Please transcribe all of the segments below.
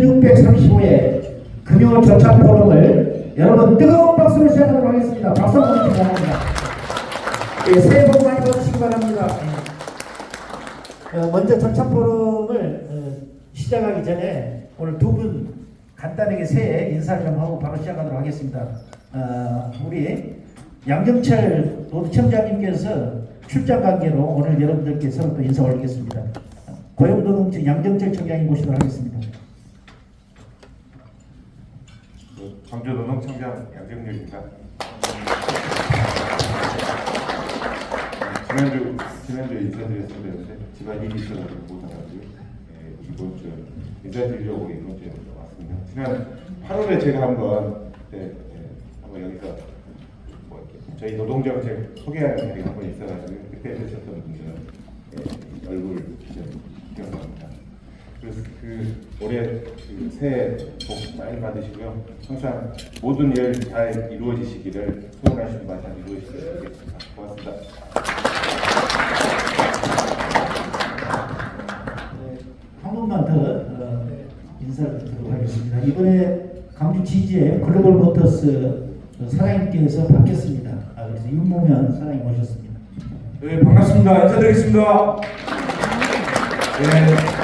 1635회 금요전차 포럼을 여러분 뜨거운 박수로 시작하도록 하겠습니다. 박수 한번 주시기 바랍니다. 예, 새해 복 많이 받으시기 바랍니다. 먼저 전차 포럼을 시작하기 전에 오늘 두 분 간단하게 새해 인사를 좀 하고 바로 시작하도록 하겠습니다. 우리 양정철 노동청장님께서 출장 관계로 오늘 여러분들께 서로 또 인사 올리겠습니다. 고용노동청 양정철 청장님 모시도록 하겠습니다. 광주노동청장 양정렬입니다. 지난주에 인사드렸어야 되는데 집안 일이 있어가지고 못와가지고 이번 주 인사드리려고 이번 주에 왔습니다. 지난 8월에 제가 한번 여기서 저희 노동정책 소개하는 자리가 한번 있어가지고 그때 뵀었던 분들은 얼굴 기억납니다. 그래서 올해 새해 복 많이 받으시고요. 항상 모든 일 잘 이루어지시기를 소원하시는 바잘 이루어지시길 바라겠습니다. 고맙습니다. 한 번만 더 인사를 드리도록 하겠습니다. 이번에 강주 지지의 글로벌 모터스 사장님께서 바뀌었습니다. 그래서 윤모면 사장님 모셨습니다. 네, 반갑습니다. 인사드리겠습니다. 네,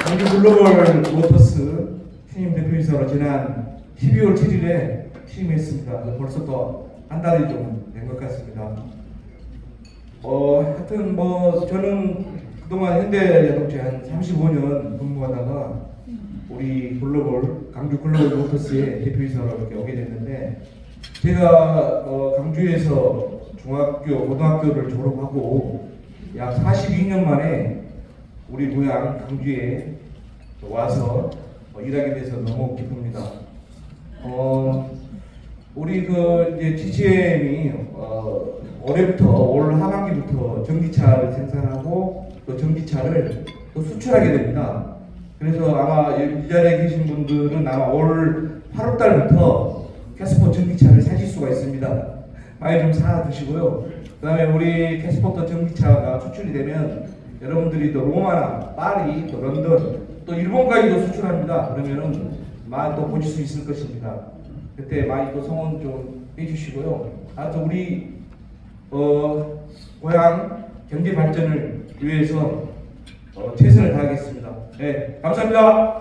강주 글로벌 모터스 신임 대표이사로 지난 12월 7일에 취임했습니다. 벌써 또 한 달이 좀 된 것 같습니다. 하여튼 저는 그동안 현대자동차에 한 35년 근무하다가 우리 강주 글로벌 모터스의 대표이사로 이렇게 오게 됐는데, 제가 강주에서 중학교, 고등학교를 졸업하고 약 42년 만에 우리 고향 강주에 와서 일하게 돼서 너무 기쁩니다. 우리 이제 GCM이 올해부터 올 하반기부터 전기차를 생산하고 또 전기차를 또 수출하게 됩니다. 그래서 아마 이 자리에 계신 분들은 아마 올 8월 달부터 캐스포 전기차를 사실 수가 있습니다. 많이 좀 사 드시고요. 그 다음에 우리 캐스포터 전기차가 수출이 되면 여러분들이 또 로마나 파리, 또 런던, 또 일본까지도 수출합니다. 그러면은 많이 또 보실 수 있을 것입니다. 그때 많이 또 성원 좀 해주시고요. 하여튼 우리 고향 경제 발전을 위해서 최선을 다하겠습니다. 네, 감사합니다.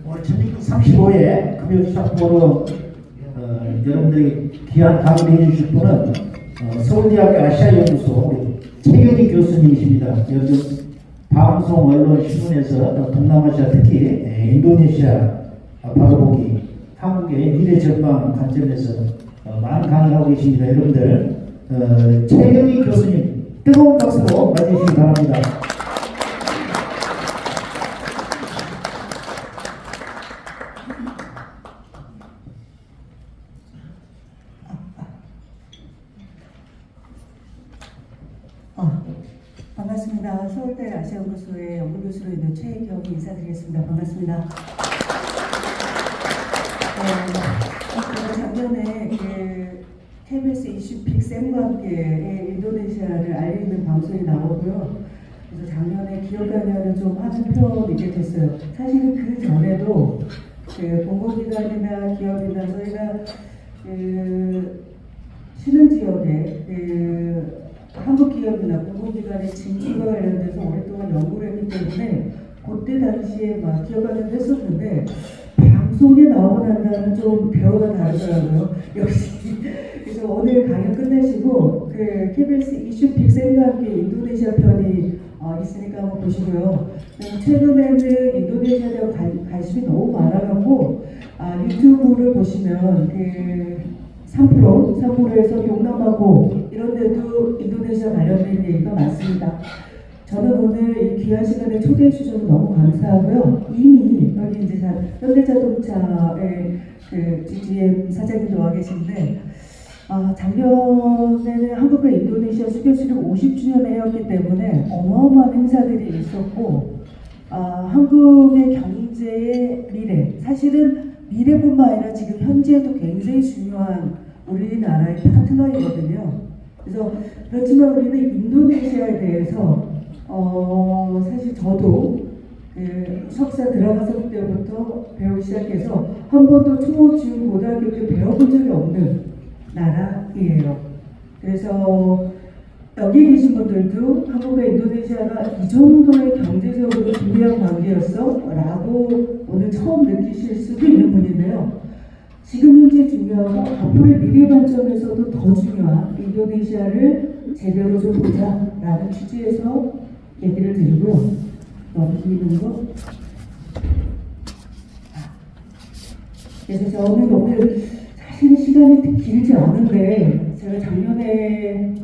오늘 1635회 금요전차 포럼 여러분들이 귀한 강의를 해주실 분은 서울대학교 아시아연구소 최현희 교수님이십니다. 요즘 방송, 언론, 신문에서 동남아시아 특히 인도네시아 바라보기, 한국의 미래 전망 관점에서 많은 강의를 하고 계십니다. 여러분들 최현희 교수님 뜨거운 박수로 맞이해주시기 바랍니다. 반갑습니다. 서울대 아시아연구소의 연구교수로 있는 최혜경이 인사드리겠습니다. 반갑습니다. 제가 작년에 KBS 이슈픽 쌤과 함께 인도네시아를 알리는 방송이 나오고요. 그래서 작년에 기업 강연을 좀 하는 편이게 됐어요. 사실은 그 전에도 공공기관이나 기업이나 저희가 쉬는 지역에 한국 기업이나 공공기관의 진출과 관련돼서 오랫동안 연구를 했기 때문에 그때 당시에 막 기업 관련을 했었는데 방송에 나오고 난 다음에 좀 대우가 다르더라고요. 역시. 그래서 오늘 강연 끝내시고 KBS 이슈픽 쌤과 함께 인도네시아 편이 있으니까 한번 보시고요. 최근에는 인도네시아에 대한 관심이 너무 많아갖고 유튜브를 보시면 3프로에서 동남아고 이런 데도 인도네시아 관련된 얘기가 많습니다. 저는 오늘 이 귀한 시간에 초대해 주셔서 너무 감사하고요. 이미 여기 이제 현대자동차의 GGM 사장님도 와 계신데 작년에는 한국과 인도네시아 수교수립 50주년 해였기 때문에 어마어마한 행사들이 있었고 한국의 경제의 미래, 사실은 미래뿐만 아니라 지금 현재에도 굉장히 중요한 우리나라의 파트너이거든요. 그래서 그렇지만 우리는 인도네시아에 대해서 사실 저도 석사 들어가서 때부터 배우기 시작해서 한 번도 초, 중, 고등학교 때 배워본 적이 없는 나라이에요. 그래서 여기 계신 분들도 한국과 인도네시아가 이 정도의 경제적으로 중요한 관계였어? 라고 오늘 처음 느끼실 수도 있는 분인데요. 지금 현재 중요하고 앞으로의 미래 관점에서도 더 중요한 인도네시아를 제대로 좀 보자라는 취지에서 얘기를 드리고요. 넘기는 거. 그래서 저는 오늘 사실 시간이 길지 않은데 제가 작년에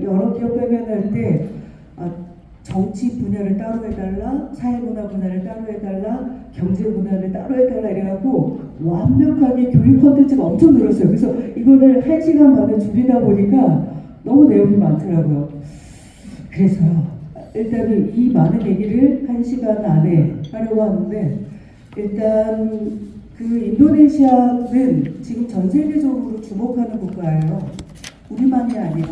여러 기업 발견할 때 정치 분야를 따로 해달라, 사회문화 분야를 따로 해달라, 경제 분야를 따로 해달라 이래갖고 완벽하게 교육 콘텐츠가 엄청 늘었어요. 그래서 이거를 1시간 만에 줄이다 보니까 너무 내용이 많더라고요. 그래서 일단은 이 많은 얘기를 1시간 안에 하려고 하는데 일단 인도네시아는 지금 전 세계적으로 주목하는 국가예요. 우리만이 아니라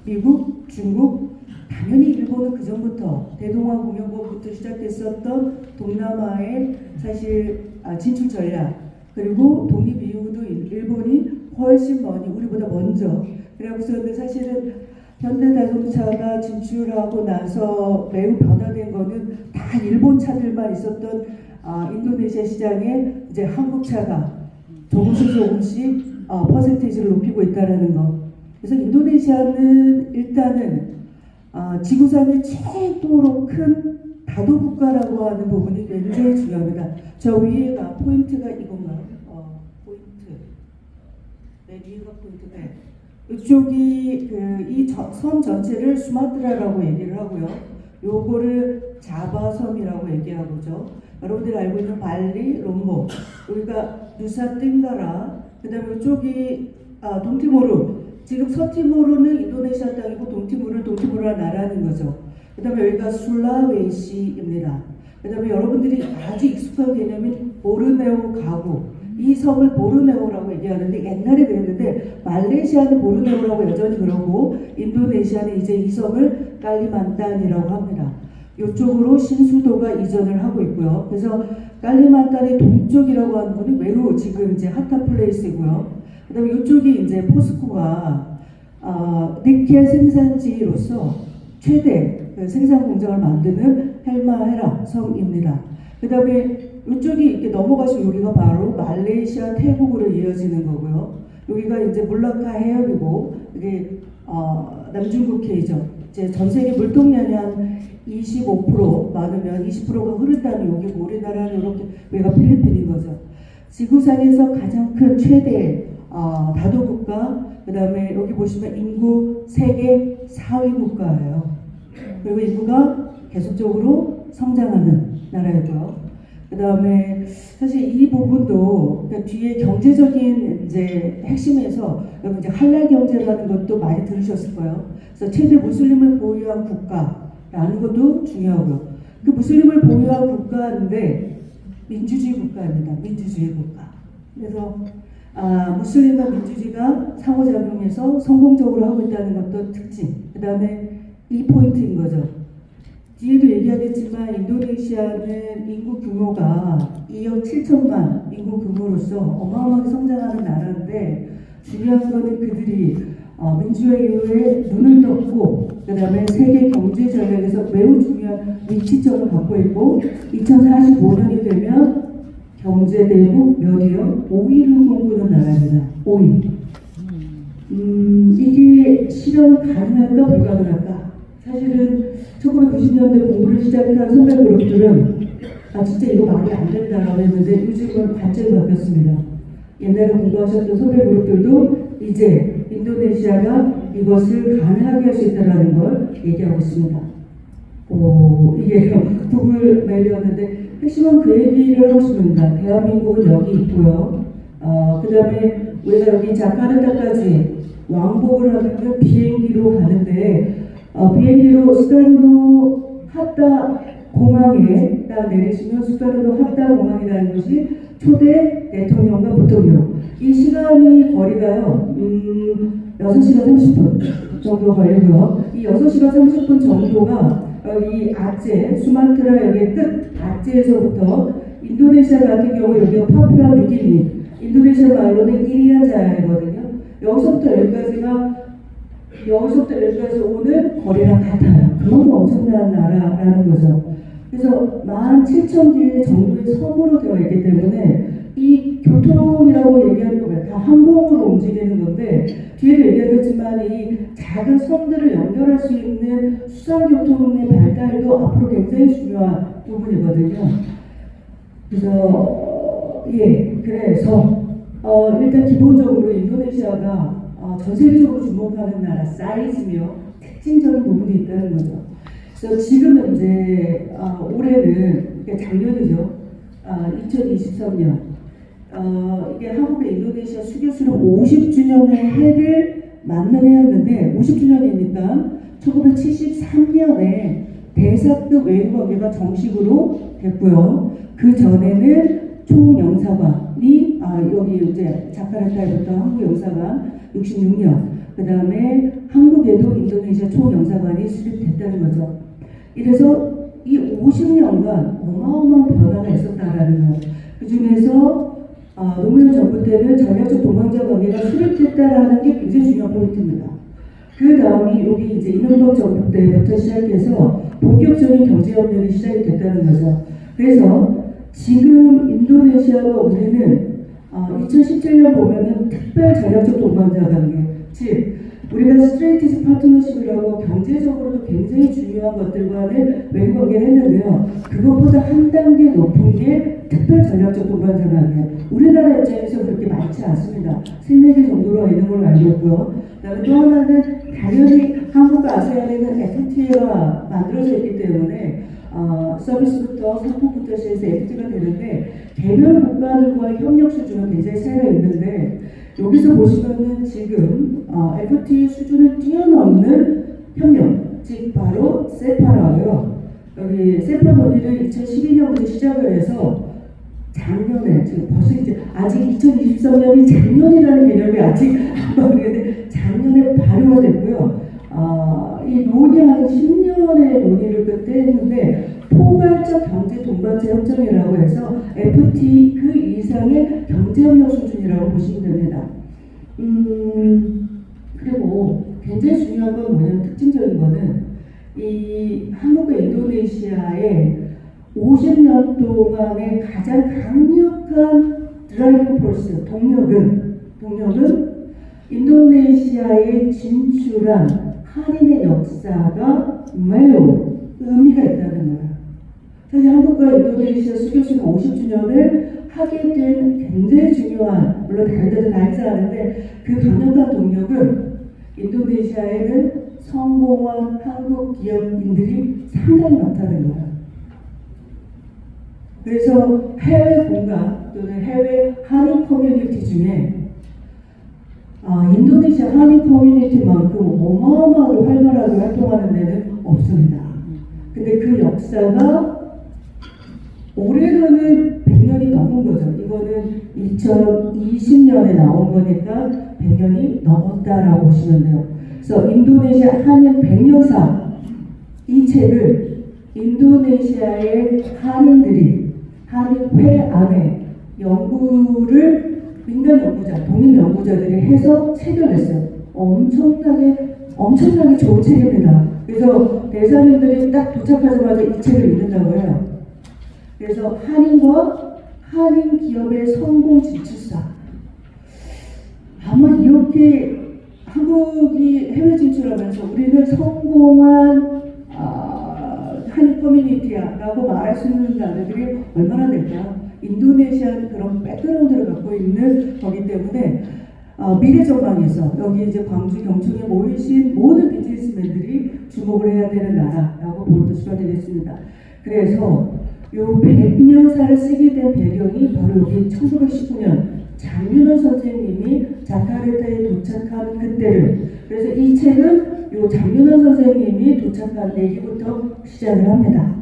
미국, 중국, 당연히 일본은 그 전부터 대동아공영국부터 시작했었던 동남아의 사실 진출 전략 그리고 독립 이후도 일본이 훨씬 우리보다 먼저 그래서 근데 사실은 현대자동차가 진출하고 나서 매우 변화된 거는 다 일본 차들만 있었던 인도네시아 시장에 이제 한국 차가 조금씩 퍼센테이지를 높이고 있다는 거. 그래서 인도네시아는 일단은 지구상의 최고로 큰 다도 국가라고 하는 부분이 굉장히 중요합니다. 저 위에가 포인트가 이건가요? 포인트. 네, 위에가 포인트. 네. 이쪽이 이 섬 전체를 수마트라라고 얘기를 하고요. 요거를 자바섬이라고 얘기하고죠. 여러분들이 알고 있는 발리, 롬보, 여기가 누사 띵가라. 그다음에 이쪽이 동티모르. 지금 서티모르는 인도네시아 땅이고 동티모르는 동티모르라 나라는 거죠. 그다음에 여기가 술라웨시입니다. 그다음에 여러분들이 아주 익숙한 개념인 보르네오 가구. 이 섬을 보르네오라고 얘기하는데 옛날에 그랬는데 말레이시아는 보르네오라고 여전히 그러고 인도네시아는 이제 이 섬을 깔리만탄이라고 합니다. 이쪽으로 신수도가 이전을 하고 있고요. 그래서 깔리만탄의 동쪽이라고 하는 곳이 매우 지금 이제 핫한 플레이스이고요. 그다음에 이쪽이 이제 포스코가 니켈 생산지로서 최대 생산 공장을 만드는 헬마헤라 섬입니다. 그다음에 이쪽이 이렇게 넘어가시면 여기가 바로 말레이시아 태국으로 이어지는 거고요. 여기가 이제 몰라카 해협이고 이게 남중국해이죠. 이제 전 세계 물동량이 한 25% 많으면 20%가 흐른다는 여기고 우리나라는 이렇게 여기가 필리핀인 거죠. 지구상에서 가장 큰 최대 다도 국가, 그 다음에 여기 보시면 인구 세계 4위 국가예요. 그리고 인구가 계속적으로 성장하는 나라이고요. 그 다음에 사실 이 부분도 그러니까 뒤에 경제적인 이제 핵심에서 여러분 이제 할랄 경제라는 것도 많이 들으셨을 거예요. 그래서 최대 무슬림을 보유한 국가라는 것도 중요하고요. 그 무슬림을 보유한 국가인데 민주주의 국가입니다. 민주주의 국가. 그래서 무슬림과 민주주의가 상호작용해서 성공적으로 하고 있다는 것도 특징. 그 다음에 이 포인트인 거죠. 뒤에도 얘기하겠지만 인도네시아는 인구 규모가 2억 7천만 인구 규모로서 어마어마하게 성장하는 나라인데 중요한 거는 그들이 민주화 이후에 눈을 떴고 그 다음에 세계 경제 전략에서 매우 중요한 위치점을 갖고 있고 2045년이 되면 경제대국 몇 위요? 5위를 꿈꾸는 나라입니다. 5위. 이게 실현 가능할까 불가능할까? 사실은 1990년대 공부를 시작한 선배 그룹들은 진짜 이거 말이 안 된다라고 했는데 요즘은 관점이 바뀌었습니다. 옛날에 공부하셨던 선배 그룹들도 이제 인도네시아가 이것을 가능하게 할 수 있다는 걸 얘기하고 있습니다. 이게 북을 내렸는데 핵심은 그 얘기를 하고 싶습니다. 대한민국은 여기 있고요. 그 다음에 우리가 여기 자카르타까지 왕복을 하면 비행기로 가는데 비행기로 수카르노 하타 공항에 딱 내리시면 수카르노 하타 공항이라는 것이 초대 대통령과 부통령 이 시간이 거리가요 6시간 30분 정도 걸리고요. 이 6시간 30분 정도가 이 아제, 수마트라 여기 끝 아제에서부터 인도네시아 같은 경우 여기가 파푸아 뉴기니, 인도네시아 말로는 이리안 자양이거든요. 여기서부터 여기까지 오는 거리랑 같아요. 그만큼 엄청난 나라라는 거죠. 그래서 17,000개 정도의 섬으로 되어 있기 때문에 이 교통이라고 얘기하는 거예요. 다 항공으로 움직이는 건데 뒤에도 얘기하겠지만 이 작은 섬들을 연결할 수 있는 수상교통의 발달도 앞으로 굉장히 중요한 부분이거든요. 그래서 일단 기본적으로 인도네시아가 전 세계적으로 주목하는 나라 사이즈며 특징적인 부분이 있다는 거죠. 그래서 지금 현재 올해는 그러니까 작년이죠. 2023년 이게 한국의 인도네시아 수교수로 50주년의 해를 맞는 해였는데 50주년이니까 1973년에 대사급 외교관계가 정식으로 됐고요. 그 전에는 총영사관이 여기 이제 자카르타에부터 한국 영사관 66년, 그 다음에 한국에도 인도네시아 총영사관이 수립됐다는 거죠. 이래서 이 50년간 어마어마한 변화가 있었다라는 거예요. 그 중에서 노무현 정부 때는 전략적 동반자 관계가 수립됐다라는 게 굉장히 중요한 포인트입니다. 그 다음이 여기 이제 이명박 정부 때부터 시작해서 본격적인 경제협력이 시작이 됐다는 거죠. 그래서 지금 인도네시아와 우리는 2017년 보면은 특별 전략적 동반자 관계, 즉 우리가 스트레이티지 파트너십이라고 경제적으로도 굉장히 중요한 것들과는 외교 관계를 했는데요. 그것보다 한 단계 높은 게 특별 전략적 동반자 관계. 우리나라 입장에서 그렇게 많지 않습니다. 3-4개 정도로 있는 걸로 알고 있고요. 그다음에 또 하나는 당연히 한국과 아세안에는 FTA가 만들어져 있기 때문에 서비스부터 상품부터 시작해서 FTA가 되는데 개별 국가들과의 협력 수준은 굉장히 차이가 있는데 여기서 보시면은 지금 FTA 수준을 뛰어넘는 협력, 즉 바로 세파라고요. 여기 세파 논의를 2012년부터 시작을 해서 작년에 지금 벌써 이제 아직 2023년이 작년이라는 개념이 아직 안 모르겠는데 작년에 발효가 됐고요. 이 논의하는 10년의 논의를 그때 했는데 포괄적 경제 동반자 협정이라고 해서 FTA 그 이상의 경제협력 수준이라고 보시면 됩니다. 그리고 굉장히 중요한 건 뭐냐면 특징적인 거는 이 한국과 인도네시아의 50년 동안의 가장 강력한 드라이빙 포스, 동력은 인도네시아에 진출한 한인의 역사가 매우 의미가 있다는 거예요. 사실 한국과 인도네시아 수교수가 50주년을 하게 된 굉장히 중요한, 물론 다른 데도 다 행사하는데 그 강력한 동력은 인도네시아에는 성공한 한국 기업인들이 상당히 많다는 거예요. 그래서 해외 공간 또는 해외 한인 커뮤니티 중에 인도네시아 한인 커뮤니티만큼 어마어마하게 활발하게 활동하는 데는 없습니다. 근데 그 역사가 올해로는 100년이 넘은 거죠. 이거는 2020년에 나온 거니까 100년이 넘었다라고 보시면 돼요. 그래서 인도네시아 한인 100년사 이 책을 인도네시아의 한인들이 한인회 안에 연구를 민간 연구자, 독립 연구자들이 해서 책을 냈어요. 엄청나게 좋은 책입니다. 그래서 대사님들이 딱 도착하자마자 이 책을 읽는다고 해요. 그래서 한인과 한인 기업의 성공 진출사. 아마 이렇게 한국이 해외 진출하면서 우리는 성공한 한인 커뮤니티야라고 말할 수 있는 나라들이 얼마나 될까요? 인도네시아는 그런 백그라운드를 갖고 있는 거기 때문에 미래 전망에서 여기 이제 광주 경청에 모이신 모든 비즈니스맨들이 주목을 해야 되는 나라라고 보는 수가 되겠습니다. 그래서 요 100년사를 쓰게 된 배경이 바로 여기 1919년 장윤원 선생님이 자카르타에 도착한 그때를, 그래서 이 책은 요 장윤원 선생님이 도착한 얘기부터 시작을 합니다.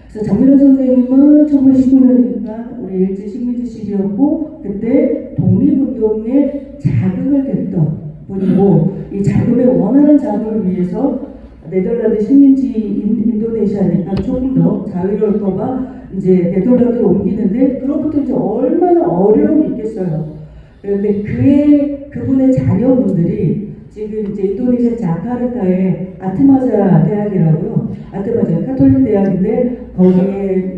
그래서 장윤원 선생님은 1919년이니까 우리 일제 식민지 시기였고 그때 독립운동에 자극을 냈던 분이고 이 자금의 원활한 자금을 위해서 네덜란드 식민지 인도네시아니까 조금 더 자유로울까봐 이제 네덜란드로 옮기는데 그로부터 이제 얼마나 어려움이 있겠어요. 그런데 그분의 자녀분들이 지금 이제 인도네시아 자카르타의 아트마자 대학이라고요. 아트마자 카톨릭 대학인데 거기에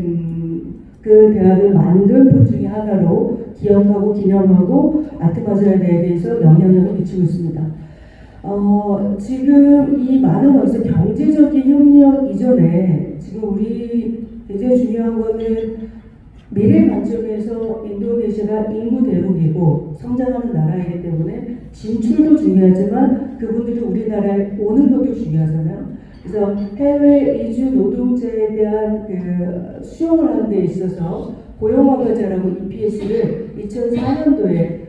그 대학을 만든 분 중에 하나로 기억하고 기념하고 아트마자에 대해서 영향력을 미치고 있습니다. 지금 이 많은 어디서 경제적인 협력 이전에 지금 우리 굉장히 중요한 거는 미래 관점에서 인도네시아가 인구 대국이고 성장하는 나라이기 때문에 진출도 중요하지만 그분들이 우리나라에 오는 것도 중요하잖아요. 그래서 해외 이주 노동자에 대한 그 수용을 하는 데 있어서 고용허가제라고 EPS를 2004년도에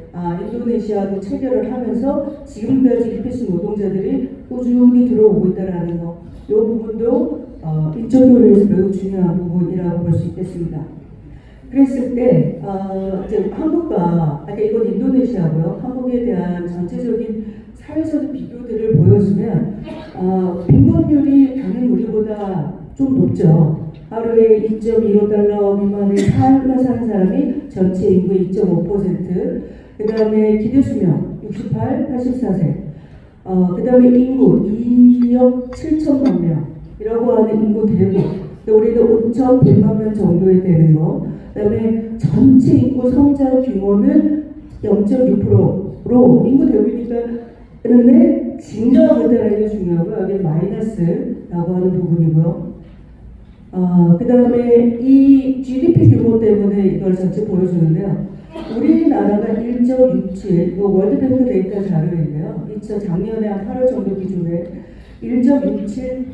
인도네시아도 체결을 하면서 지금까지 EPS 노동자들이 꾸준히 들어오고 있다는 거, 이 부분도 인적교류에서 매우 중요한 부분이라고 볼 수 있겠습니다. 그랬을 때 이제 한국과 아까 이건 인도네시아고요. 한국에 대한 전체적인 사회적인 비교들을 보여주면 빈곤율이 당연히 우리보다 좀 높죠. 하루에 2.25달러 미만의 삶을 사는 사람이 전체 인구의 2.5%. 그 다음에 기대수명 68, 84세. 그 다음에 인구 2억 7천만 명이라고 하는 인구 대국. 우리는 5,100만 명 정도에 되는 거. 그 다음에 전체 인구 성장 규모는 0.6%로 인구 대국이니까 그런데 증가하고 있다는 게 중요하고요. 여기 마이너스라고 하는 부분이고요. 그 다음에 이 GDP 규모 때문에 이걸 전체 보여주는데요. 우리나라가 1.67, 이거 월드뱅크 데이터 자료인데요. 작년에 한 8월 정도 기준에 1.67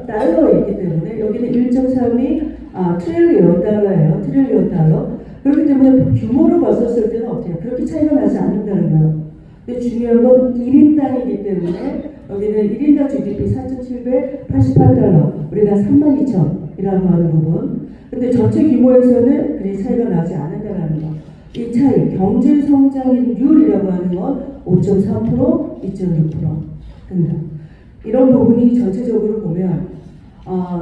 달러에 있기 때문에 여기는 1.32 트릴리언 달러예요. 트릴리언 달러. 그렇기 때문에 규모를 봤었을 때는 어때요? 그렇게 차이가 나지 않는다는 거예요. 근데 중요한 건 1인당이기 때문에 여기는 1인당 GDP 4,788달러, 우리가 32,000이라고 하는 부분. 근데 전체 규모에서는 그리 차이가 나지 않는다는 거. 이 차이, 경제 성장률이라고 하는 건 5.3%, 2.6%입니다. 이런 부분이 전체적으로 보면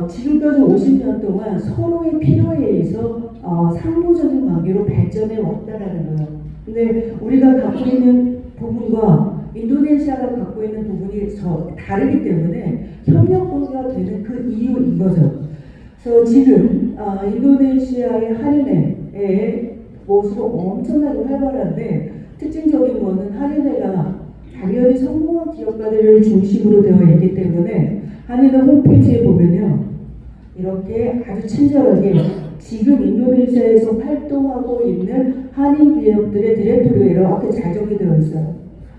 지금까지 50년 동안 서로의 필요에 의해서 상호적인 관계로 발전해 왔다라는 거예요. 근데 우리가 갖고 있는 부분과 인도네시아가 갖고 있는 부분이 다르기 때문에 협력구가 되는 그 이유인 거죠. 그래서 지금 인도네시아의 할인회의 모습은 엄청나게 활발한데 특징적인 거는 할인회가 당연히 성공한 기업가들을 중심으로 되어 있기 때문에 할인회 홈페이지에 보면요. 이렇게 아주 친절하게 지금 인도네시아에서 활동하고 있는 한인 기업들의 디렉토리가 이렇게 잘 정리되어 있어요.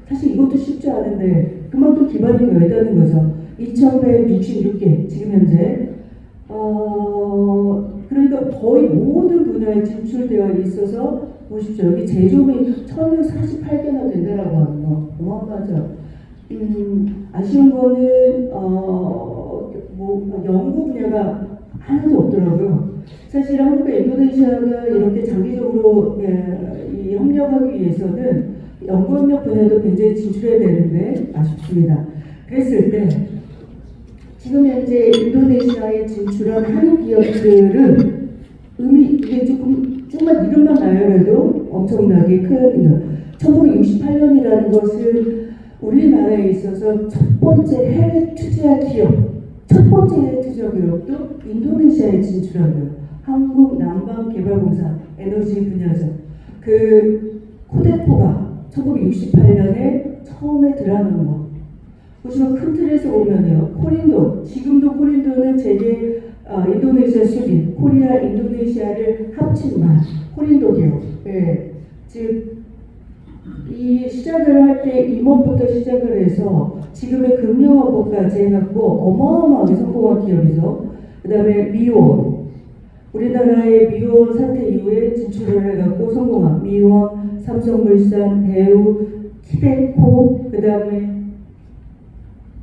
사실 이것도 쉽지 않은데 그만큼 기반이 되어 있다는 거죠. 2,166개 지금 현재 그러니까 거의 모든 분야에 진출되어 있어서 보십시오. 여기 제조업이 1,148개나 된다라고 하는 거 어마어마하죠. 아쉬운 거는 연구 분야가 하나도 없더라고요. 사실 한국과 인도네시아가 이렇게 장기적으로 이 협력하기 위해서는 연구협력 분야도 굉장히 진출해야 되는데 아쉽습니다. 그랬을 때 지금 현재 인도네시아에 진출한 한인 기업들은 이게 조금만 이름만 나열해도 엄청나게 큰 1968년이라는 것은 우리나라에 있어서 첫 번째 해외 투자 기업, 첫 번째 해외 투자 기업도 인도네시아에 진출한 거예요. 한국난방개발공사 에너지 분야죠. 그 코데코가 1968년에 처음에 들어가는 거. 보시면 큰 틀에서 보면요. 코린도, 지금도 코린도는 제게 인도네시아 수립, 코리아 인도네시아를 합친 코린도 기업. 네. 즉, 이 시작을 할 때 임원부터 시작을 해서 지금의 금융업법까지 해갖고 어마어마하게 성공한 기업이죠. 그 다음에 미원. 우리나라의 미원 사태 이후에 진출을 해갖고 성공한 미원, 삼성물산, 대우, 키베코, 그 다음에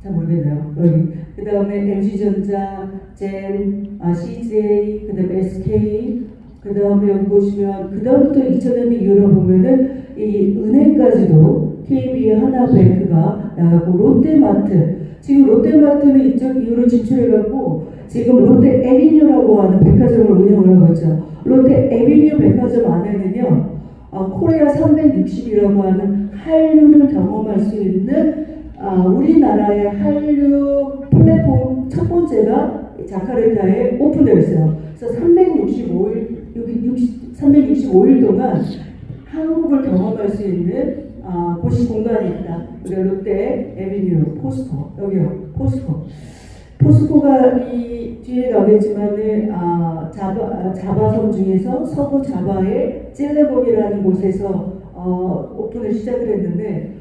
잘 모르겠네요. 여기. 그 다음에 MG전자, 젠, CJ, 그 다음에 SK, 그 다음에 여기 보시면 그 다음부터 2000년대 이후로 보면은 이 은행까지도 KB 하나뱅크가 나가고 롯데마트 지금 롯데마트는 이쪽 이후로 진출해갖고 지금 롯데 에비뉴라고 하는 백화점을 운영을 하고 있죠. 롯데 에비뉴 백화점 안에는요 코리아 360이라고 하는 한류를 경험할 수 있는 우리나라의 한류 플랫폼 첫 번째가 자카르타에 오픈되어 있어요. 그래서 365일 동안 한국을 경험할 수 있는 곳이 공간이 있다. 롯데 에비뉴 포스코 여기요 포스코. 포스코가 이 뒤에 나오겠지만은 자바섬 중에서 서부 자바의 찔레본이라는 곳에서 오픈을 시작을 했는데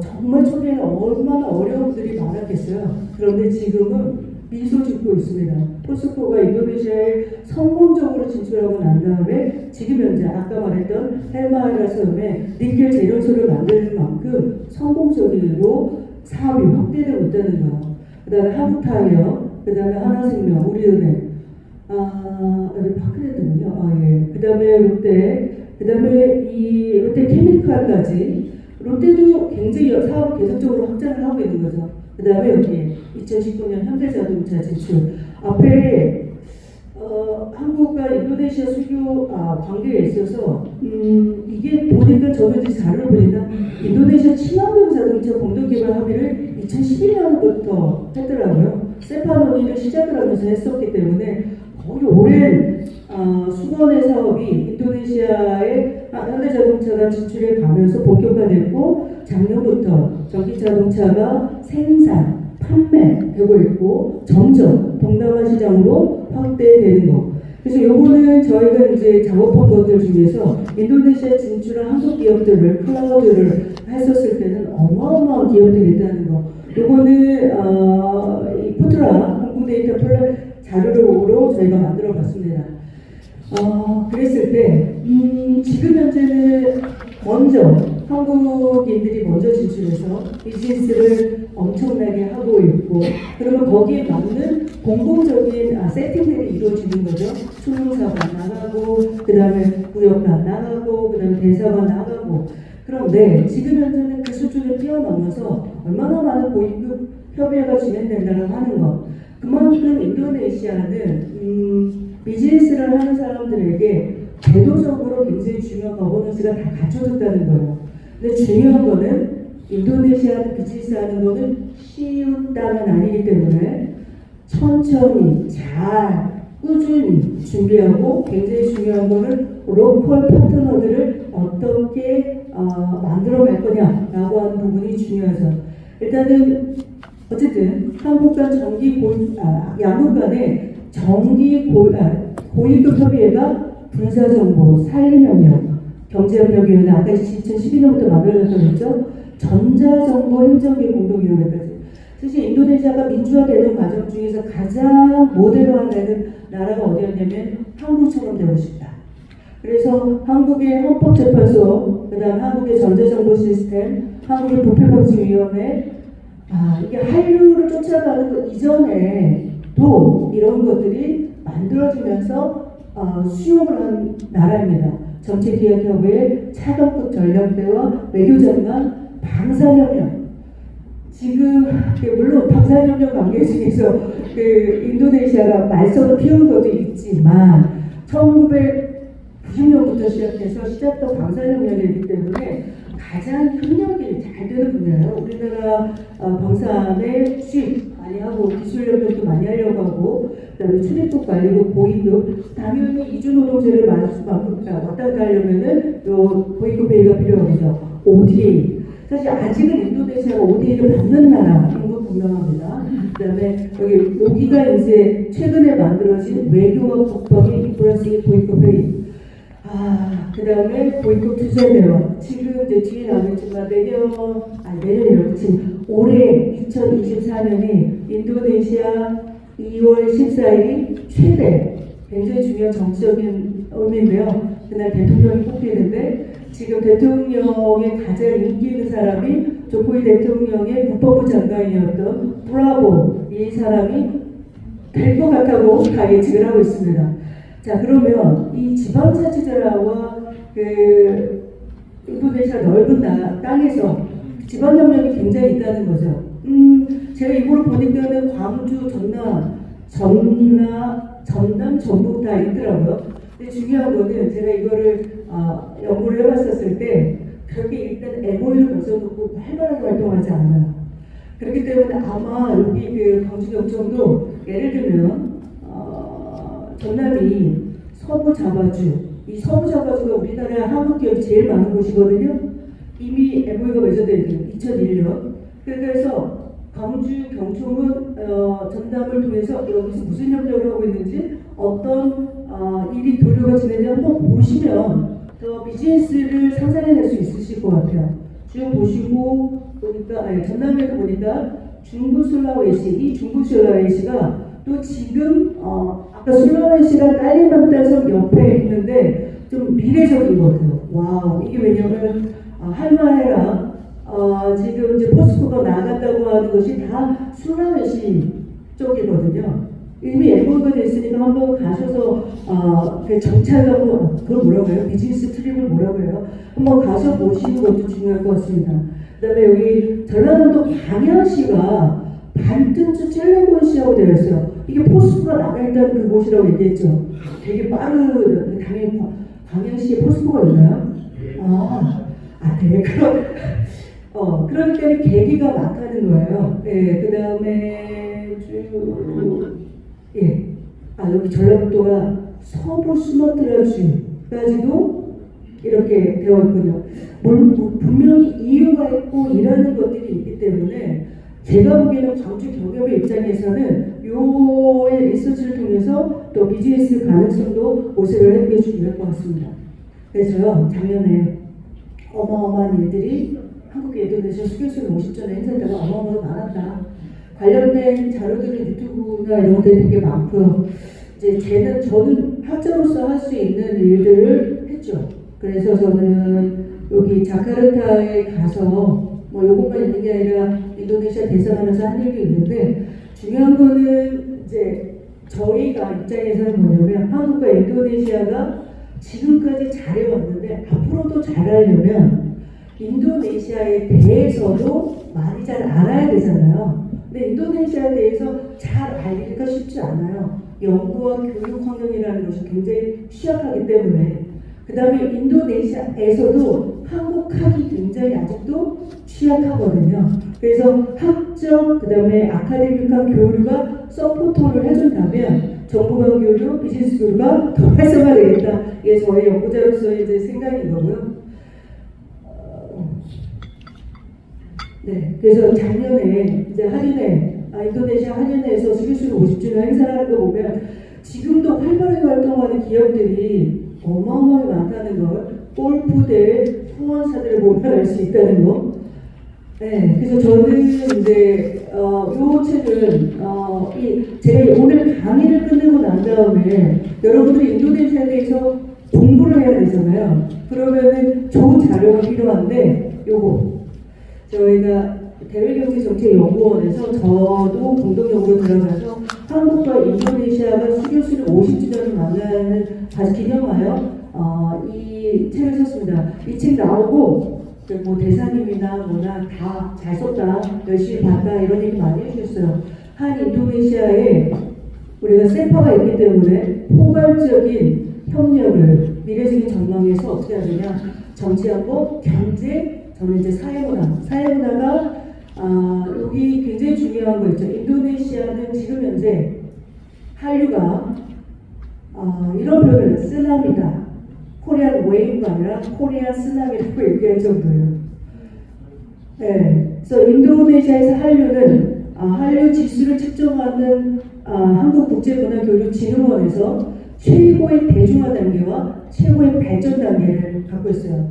정말 초기에는 얼마나 어려움들이 많았겠어요. 그런데 지금은 미소 짓고 있습니다. 포스코가 인도네시아에 성공적으로 진출하고 난 다음에 지금 현재 아까 말했던 헬마이라 섬에 니켈 제련소를 만드는 만큼 성공적으로 사업이 확대되고 있다는 거. 그 다음에 한국타이어, 그 다음에 하나생명, 우리은행, 여기 파크레드군요. 예. 그 다음에 롯데, 그 다음에 이 롯데 케미칼까지 롯데도 굉장히 사업을 계속적으로 확장을 하고 있는 거죠. 그 다음에 여기 2019년 현대자동차 진출 앞에 한국과 인도네시아 수교 관계에 있어서 이게 보니까 저도 이제 자료를 보니까 인도네시아 친환경 자동차 공동개발 합의를 2012년부터 했더라고요. 세파 논의를 시작을 하면서 했었기 때문에 거의 오랜 수건의 사업이 인도네시아의 현대자동차가 진출해 가면서 본격화됐고 작년부터 전기자동차가 생산, 판매되고 있고 점점 동남아 시장으로 확대되는 거. 그래서 요거는 저희가 이제 작업한 것들 중에서 인도네시아 진출한 한국 기업들을 클라우드를 했었을 때는 어마어마한 기업들이 있다는 거. 요거는 이 포트라 공공데이터 자료로 저희가 만들어 봤습니다. 그랬을 때 지금 현재는 먼저 한국인들이 먼저 진출해서 비즈니스를 엄청나게 하고 있고 그러면 거기에 맞는 공공적인 세팅들이 이루어지는 거죠. 수능사가 나가고 그 다음에 구역가 나가고 그 다음에 대사가 나가고 그런데 지금 현재는 그 수준을 뛰어넘어서 얼마나 많은 고위급 협의회가 진행된다고 하는 것 그만큼 인도네시아는 비즈니스를 하는 사람들에게 제도적으로 굉장히 중요한 거버넌스가 다 갖춰졌다는 거예요. 근데 중요한 거는 인도네시아 비즈니스 하는 거는 쉬운 땅은 아니기 때문에 천천히 잘 꾸준히 준비하고 굉장히 중요한 거는 로컬 파트너들을 어떻게 만들어 갈 거냐라고 하는 부분이 중요하죠. 일단은 어쨌든 한국과 양국 간의 고위급 협의회가 군사정보, 산림협력, 경제협력위원회 아까 2012년부터 만들어졌다고 했죠. 전자정보 행정계 공동위원회까지. 사실 인도네시아가 민주화되는 과정 중에서 가장 모델화되는 나라가 어디였냐면 한국처럼 되고 싶다. 그래서 한국의 헌법재판소, 그 다음 한국의 전자정보 시스템, 한국의 부패방지위원회, 이게 한류를 쫓아가는 것 이전에도 이런 것들이 만들어지면서 수용을 한 나라입니다. 정책기획협의회, 차관급 전략대와 외교장관, 방산협력. 지금 물론 방산협력 관계 중에서 인도네시아가 말썽을 피운 것도 있지만 1990년부터 시작된 방산협력이기 때문에 가장 협력이 잘 되는 분야예요. 우리나라 방산의 수입 많이 하고 기술 협력도 많이 하려고 하고 그다음에 출입국 관리국 고위급 당연히 이주노동제를 왔다 갔다 하려면은 요 고위급 회의가 필요하죠. ODA 사실 아직은 인도네시아가 ODA를 받는 나라인 건 분명합니다. 그다음에 여기가 이제 최근에 만들어진 외교와 국방의 플러스 고위급 회의. 그 다음에 고위급 투자대원 지금 이제 뒤에 나오겠지만 내년이라고 지금 올해 2024년이 인도네시아 2월 14일이 최대 굉장히 중요한 정치적인 의미인데요. 그날 대통령이 뽑히는데 지금 대통령의 가장 인기 있는 사람이 조코이 대통령의 국방부 장관이었던 브라보 이 사람이 될 것 같다고 다 예측을 하고 있습니다. 자 그러면 이 지방자치제라와 인도네시아 넓은 땅에서 지방협력이 굉장히 있다는 거죠. 제가 이걸 보니까는 광주, 전남, 전북 다 있더라고요. 근데 중요한 거는 제가 이거를 연구를 해봤었을 때 그렇게 일단 MOU를 맺어놓고 활발하게 활동하지 않아요. 그렇기 때문에 아마 여기 그 광주 경청도 예를 들면 전남이 서부 자바주, 이 서부 자바주가 우리나라 한국 기업이 제일 많은 곳이거든요. 이미 MOU가 맺어져 있어요. 2001년. 그래서 광주 경총은 전담을 통해서 여기서 무슨 협력을 하고 있는지 어떤 일이 교류가 진행되는지 한번 보시면 더 비즈니스를 상상해낼 수 있으실 것 같아요. 쭉 보시고 보니까 전남에도 보니까 중부 술라웨시, 이 중부 술라웨시가 또 지금 아까 술라웨시가 깔리만따섬 옆에 있는데 좀 미래적인 것 같아요. 와우, 이게 왜냐면 할마헤라 지금 이제 포스코가 나간다고 하는 것이 다 술라웨시 쪽이거든요. 이미 MOU가 됐으니까 한번 가셔서 그 정찰하고 그걸 뭐라고 해요? 비즈니스 트립을 뭐라고 해요? 한번 가서 보시는 것도 중요할 것 같습니다. 그다음에 여기 전라남도 광양시가 반뜬주 찔레곤시라고 되어 있어요. 이게 포스코가 나가 있다는 그곳이라고 얘기했죠. 되게 빠르. 당연히 광양시에 포스코가 있나요? 네. 그러니까 계기가 막하는 거예요. 네, 그 다음에 여기 전라북도가 서부 수마트라주까지도 이렇게 되어 있군요. 분명히 이유가 있고 일하는 것들이 있기 때문에 제가 보기에는 광주 경협의 입장에서는 요의 리서치를 통해서 또 비즈니스 가능성도 모색을 해보는 게 중요할 것 같습니다. 그래서요, 작년에 어마어마한 일들이 한국 인도네시아 수교수를 50전에 행사했다가 어마어마하게 많았다. 관련된 자료들은 유튜브나 이런 것들이 되게 많고요. 이제 저는 학자로서 할 수 있는 일들을 했죠. 그래서 저는 여기 자카르타에 가서 뭐 요것만 있는 게 아니라 인도네시아 대사관에서 한 일도 있는데 중요한 거는 이제 저희가 입장에서는 뭐냐면 한국과 인도네시아가 지금까지 잘해왔는데 앞으로도 잘하려면 인도네시아에 대해서도 많이 잘 알아야 되잖아요. 근데 인도네시아에 대해서 잘 알기가 쉽지 않아요. 연구와 교육 환경이라는 것이 굉장히 취약하기 때문에. 그 다음에 인도네시아에서도 한국학이 굉장히 아직도 취약하거든요. 그래서 학적, 그 다음에 아카데믹한 교류가 서포터를 해준다면 정부 간 교류, 비즈니스 교류가 더 활성화되겠다. 이게 저희 연구자로서의 이제 생각인 거고요. 네, 그래서 작년에 이제 인도네시아 한인회에서 수교수를 50주년 행사를 하는 거 보면 지금도 활발하게 활동하는 기업들이 어마어마하게 많다는 걸 골프대 후원사들을 보면 알 수 있다는 거. 네, 그래서 저는 이제 요 책은 제가 오늘 강의를 끝내고 난 다음에 여러분들이 인도네시아에 대해서 공부를 해야 되잖아요. 그러면은 좋은 자료가 필요한데 요거 저희가 대외경제정책연구원에서 저도 공동연구로 들어가서 한국과 인도네시아가 수교수를 50주년을 만나는 다시 기념하여 이 책을 썼습니다. 이 책 나오고 뭐 대사님이나 뭐나 다 잘 썼다, 열심히 봤다 이런 얘기 많이 해주셨어요. 한 인도네시아에 우리가 세파가 있기 때문에 포괄적인 협력을 미래적인 전망에서 어떻게 해야 되냐, 정치하고 경제, 저는 이제 사회문화가 여기 굉장히 중요한 거 있죠. 인도네시아는 지금 현재 한류가 이런 표현을 쓰나미다. 코리안 웨이브가 아니라 코리안 쓰나미라고 얘기할 정도예요. 네, 그래서 인도네시아에서 한류는 한류 지수를 측정하는 한국국제문화교류진흥원에서 최고의 대중화 단계와 최고의 발전 단계를 갖고 있어요.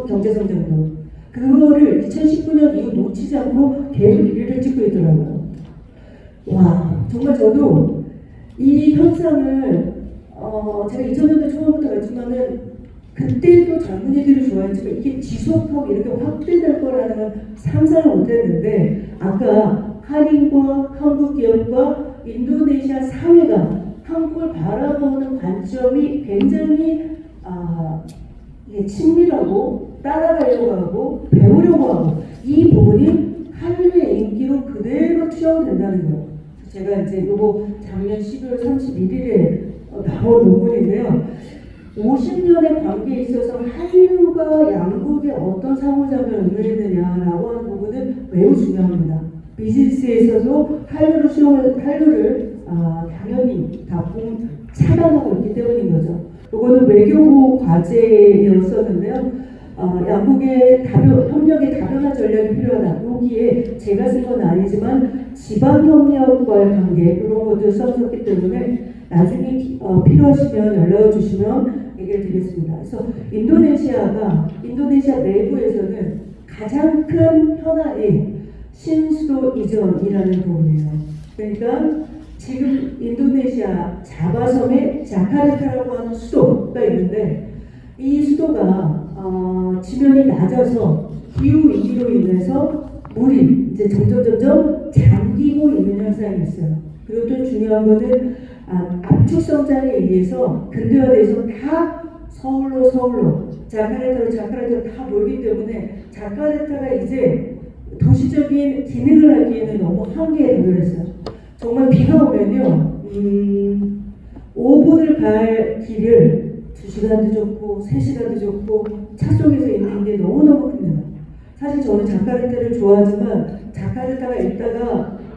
경제성장도. 그거를 2019년 이후 놓치지 않고 계속 1위를 찍고 있더라고요. 와, 정말 저도 이 현상을 제가 2000년대 초반부터 알지만은 그때도 젊은이들이 좋아했지만 이게 지속하고 이렇게 확대될 거라는 건 상상을 못했는데 아까 한인과 한국 기업과 인도네시아 사회가 한국을 바라보는 관점이 굉장히 친밀하고 따라가려고 하고 배우려고 하고 이 이 부분이 한류의 인기로 그대로 투영된다는 거예요. 제가 이제 요거 작년 12월 31일에 나온 논문인데요. 50년의 관계에 있어서 한류가 양국에 어떤 상호작용을 의미했느냐라고 하는 부분은 매우 중요합니다. 비즈니스에 있어서 한류를 당연히 다 차단하고 있기 때문인 거죠. 이거는 외교부 과제였었는데요. 양국의 협력의 다변화 전략이 필요하다. 여기에 제가 쓴 건 아니지만 지방협력과의 관계 이런 것들 썼었기 때문에 나중에 필요하시면 연락을 주시면 얘기를 드리겠습니다. 그래서 인도네시아 내부에서는 가장 큰 현안이 신수도 이전이라는 부분이에요. 그러니까 지금 인도네시아 자바섬에 자카르타라고 하는 수도가 있는데 이 수도가 지면이 낮아서 기후 위기로 인해서 물이 이제 점점 잠기고 있는 현상이 있어요. 그리고 또 중요한 거는 압축 성장에 의해서 근대화돼서 다 서울로 자카르타로 다 몰기 때문에 자카르타가 이제 도시적인 기능을 하기에는 너무 한계에 도달했어요. 정말 비가 오면요, 5분을 갈 길을 2시간도 좋고 3시간도 좋고 차 속에서 있는 게 너무너무 큽니다. 사실 저는 자카르타를 좋아하지만 자카르타가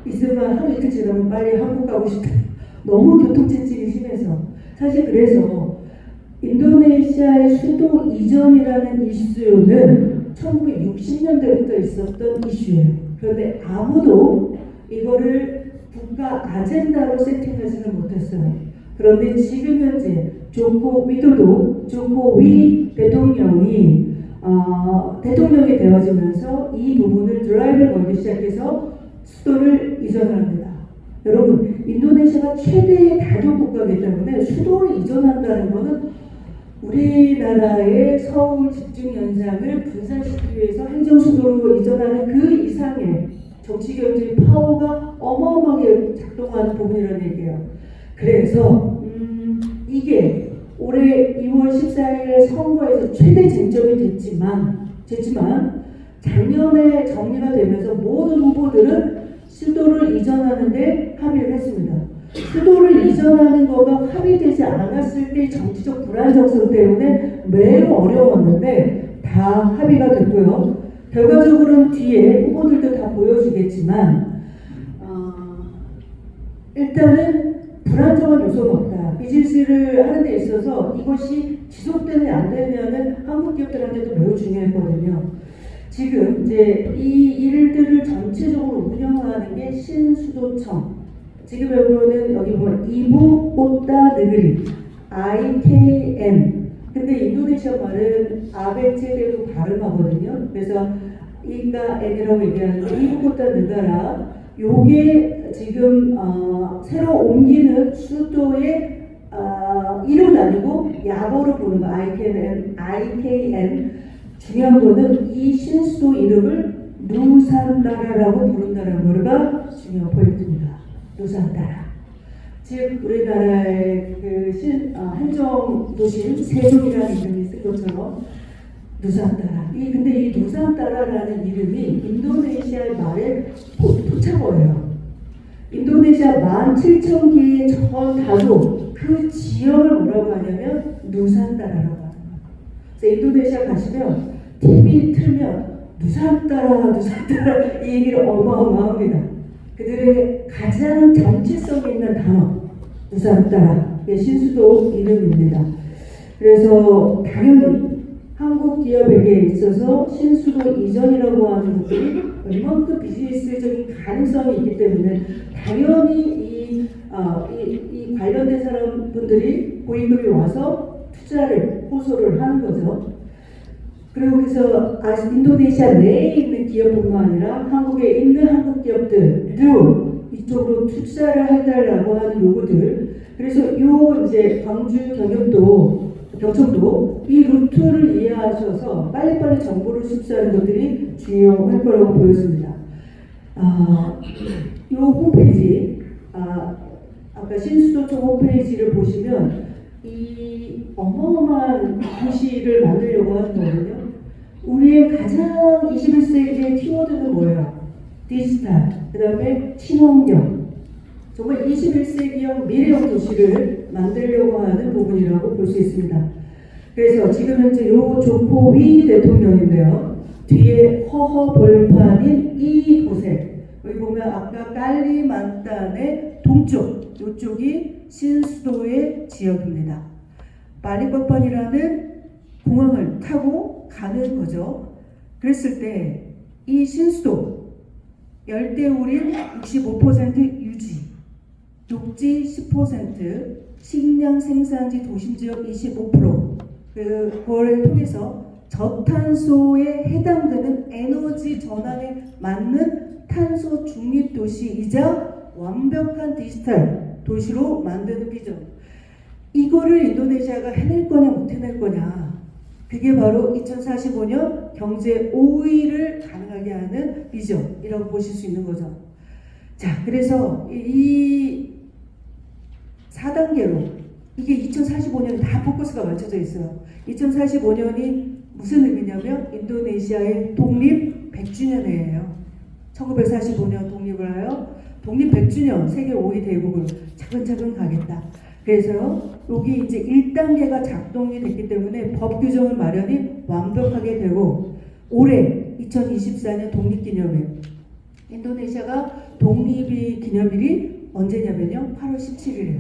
있으면 하루 이틀 지나면 빨리 한국 가고 싶다. 너무 교통체증이 심해서. 사실 그래서 인도네시아의 수도 이전이라는 이슈는 1960년대부터 있었던 이슈예요. 그런데 아무도 이거를 국가 아젠다로 세팅하지는 못했어요. 그런데 지금 현재 조코 위 대통령이 되어지면서 이 부분을 드라이브를 걸기 시작해서 수도를 이전합니다. 여러분, 인도네시아가 최대의 다도 국가이기 때문에 수도를 이전한다는 것은 우리나라의 서울 집중 현상을 분산시키기 위해서 행정수도로 이전하는 그 이상의 정치경제의 파워가 어마어마하게 작동하는 부분이라는 얘기예요. 그래서 이게 올해 2월 14일 선거에서 최대 쟁점이 됐지만 작년에 정리가 되면서 모든 후보들은 수도를 이전하는데 합의를 했습니다. 수도를 이전하는 거가 합의되지 않았을 때 정치적 불안정성 때문에 매우 어려웠는데 다 합의가 됐고요. 결과적으로는 뒤에 후보들도 다 보여주겠지만 일단은 불안정한 요소는 없다. 비즈니스를 하는 데 있어서 이것이 지속되는 안 되면은 한국 기업들한테도 매우 중요했거든요. 지금 이제 이 일들을 전체적으로 운영하는 게 신수도청. 지금 여기 보면 이부 꽃다 느그리 IKN. 근데 인도네시아 말은 아베체대로 발음하거든요. 그래서 이가 N이라고 얘기하는데 이부 꽃다 느가라. 요게 지금 새로 옮기는 수도의 이름은 아니고 약어로 부르는 거 IKN. 중요한 거는 이 신수도 이름을 누산따라라고 부른다는 거가 중요한 포인트입니다. 누산따라. 즉 우리나라의 행정도시 세종이라는 이름이 쓴 것처럼 누산따라. 근데 이 누산따라라는 이름이 인도네시아 말의 토착어예요. 인도네시아 17,000개의 전 다도 그 지역을 뭐라고 하냐면 누산따라라고 합니다. 그래서 인도네시아 가시면 TV 틀면 누산따라 이 얘기를 어마어마합니다. 그들의 가장 정체성 있는 단어 누산따라의 신수도 이름입니다. 그래서 당연히 한국 기업에게 있어서 신수도 이전이라고 하는 것들이 얼만큼 비즈니스적인 가능성이 있기 때문에 당연히 이 관련된 사람분들이 고위급이 와서 투자를 호소를 하는 거죠. 그리고 그래서 인도네시아 내에 있는 기업뿐만 아니라 한국에 있는 한국 기업들도 이쪽으로 투자를 해달라고 하는 요구들. 그래서 이제 광주 경청도 이 루트를 이해하셔서 빨리빨리 정보를 습수하는 것들이 중요할 거라고 보여집니다. 이 홈페이지, 아까 신수도청 홈페이지를 보시면 이 어마어마한 도시를 만들려고 하는 거거든요. 우리의 근데 가장 21세기의 키워드는 뭐예요? 디지털, 그 다음에 친환경. 정말 21세기형 미래형 도시를 만들려고 하는 부분이라고 볼 수 있습니다. 그래서 지금 현재 요 조코위 대통령인데요. 뒤에 허허벌판인 이곳에 여기 보면 아까 깔리만탄의 동쪽, 이쪽이 신수도의 지역입니다. 말리법판이라는 공항을 타고 가는 거죠. 그랬을 때 이 신수도 열대우림 65% 유지, 녹지 10%, 식량 생산지 도심지역 25%, 그거를 통해서 저탄소에 해당되는 에너지 전환에 맞는 탄소 중립 도시이자 완벽한 디지털 도시로 만드는 비전. 이거를 인도네시아가 해낼 거냐 못 해낼 거냐. 그게 바로 2045년 경제 5위를 가능하게 하는 비전이라고 보실 수 있는 거죠. 자, 그래서 이 4단계로 이게 2045년 다 포커스가 맞춰져 있어요. 2045년이 무슨 의미냐면 인도네시아의 독립 100주년 해예요. 1945년 독립을 하여 독립 100주년 세계 5위 대국으로 차근차근 가겠다. 그래서 여기 이제 1단계가 작동이 됐기 때문에 법 규정을 마련이 완벽하게 되고 올해 2024년 독립기념일 인도네시아가 독립이 기념일이 언제냐면요 8월 17일이에요.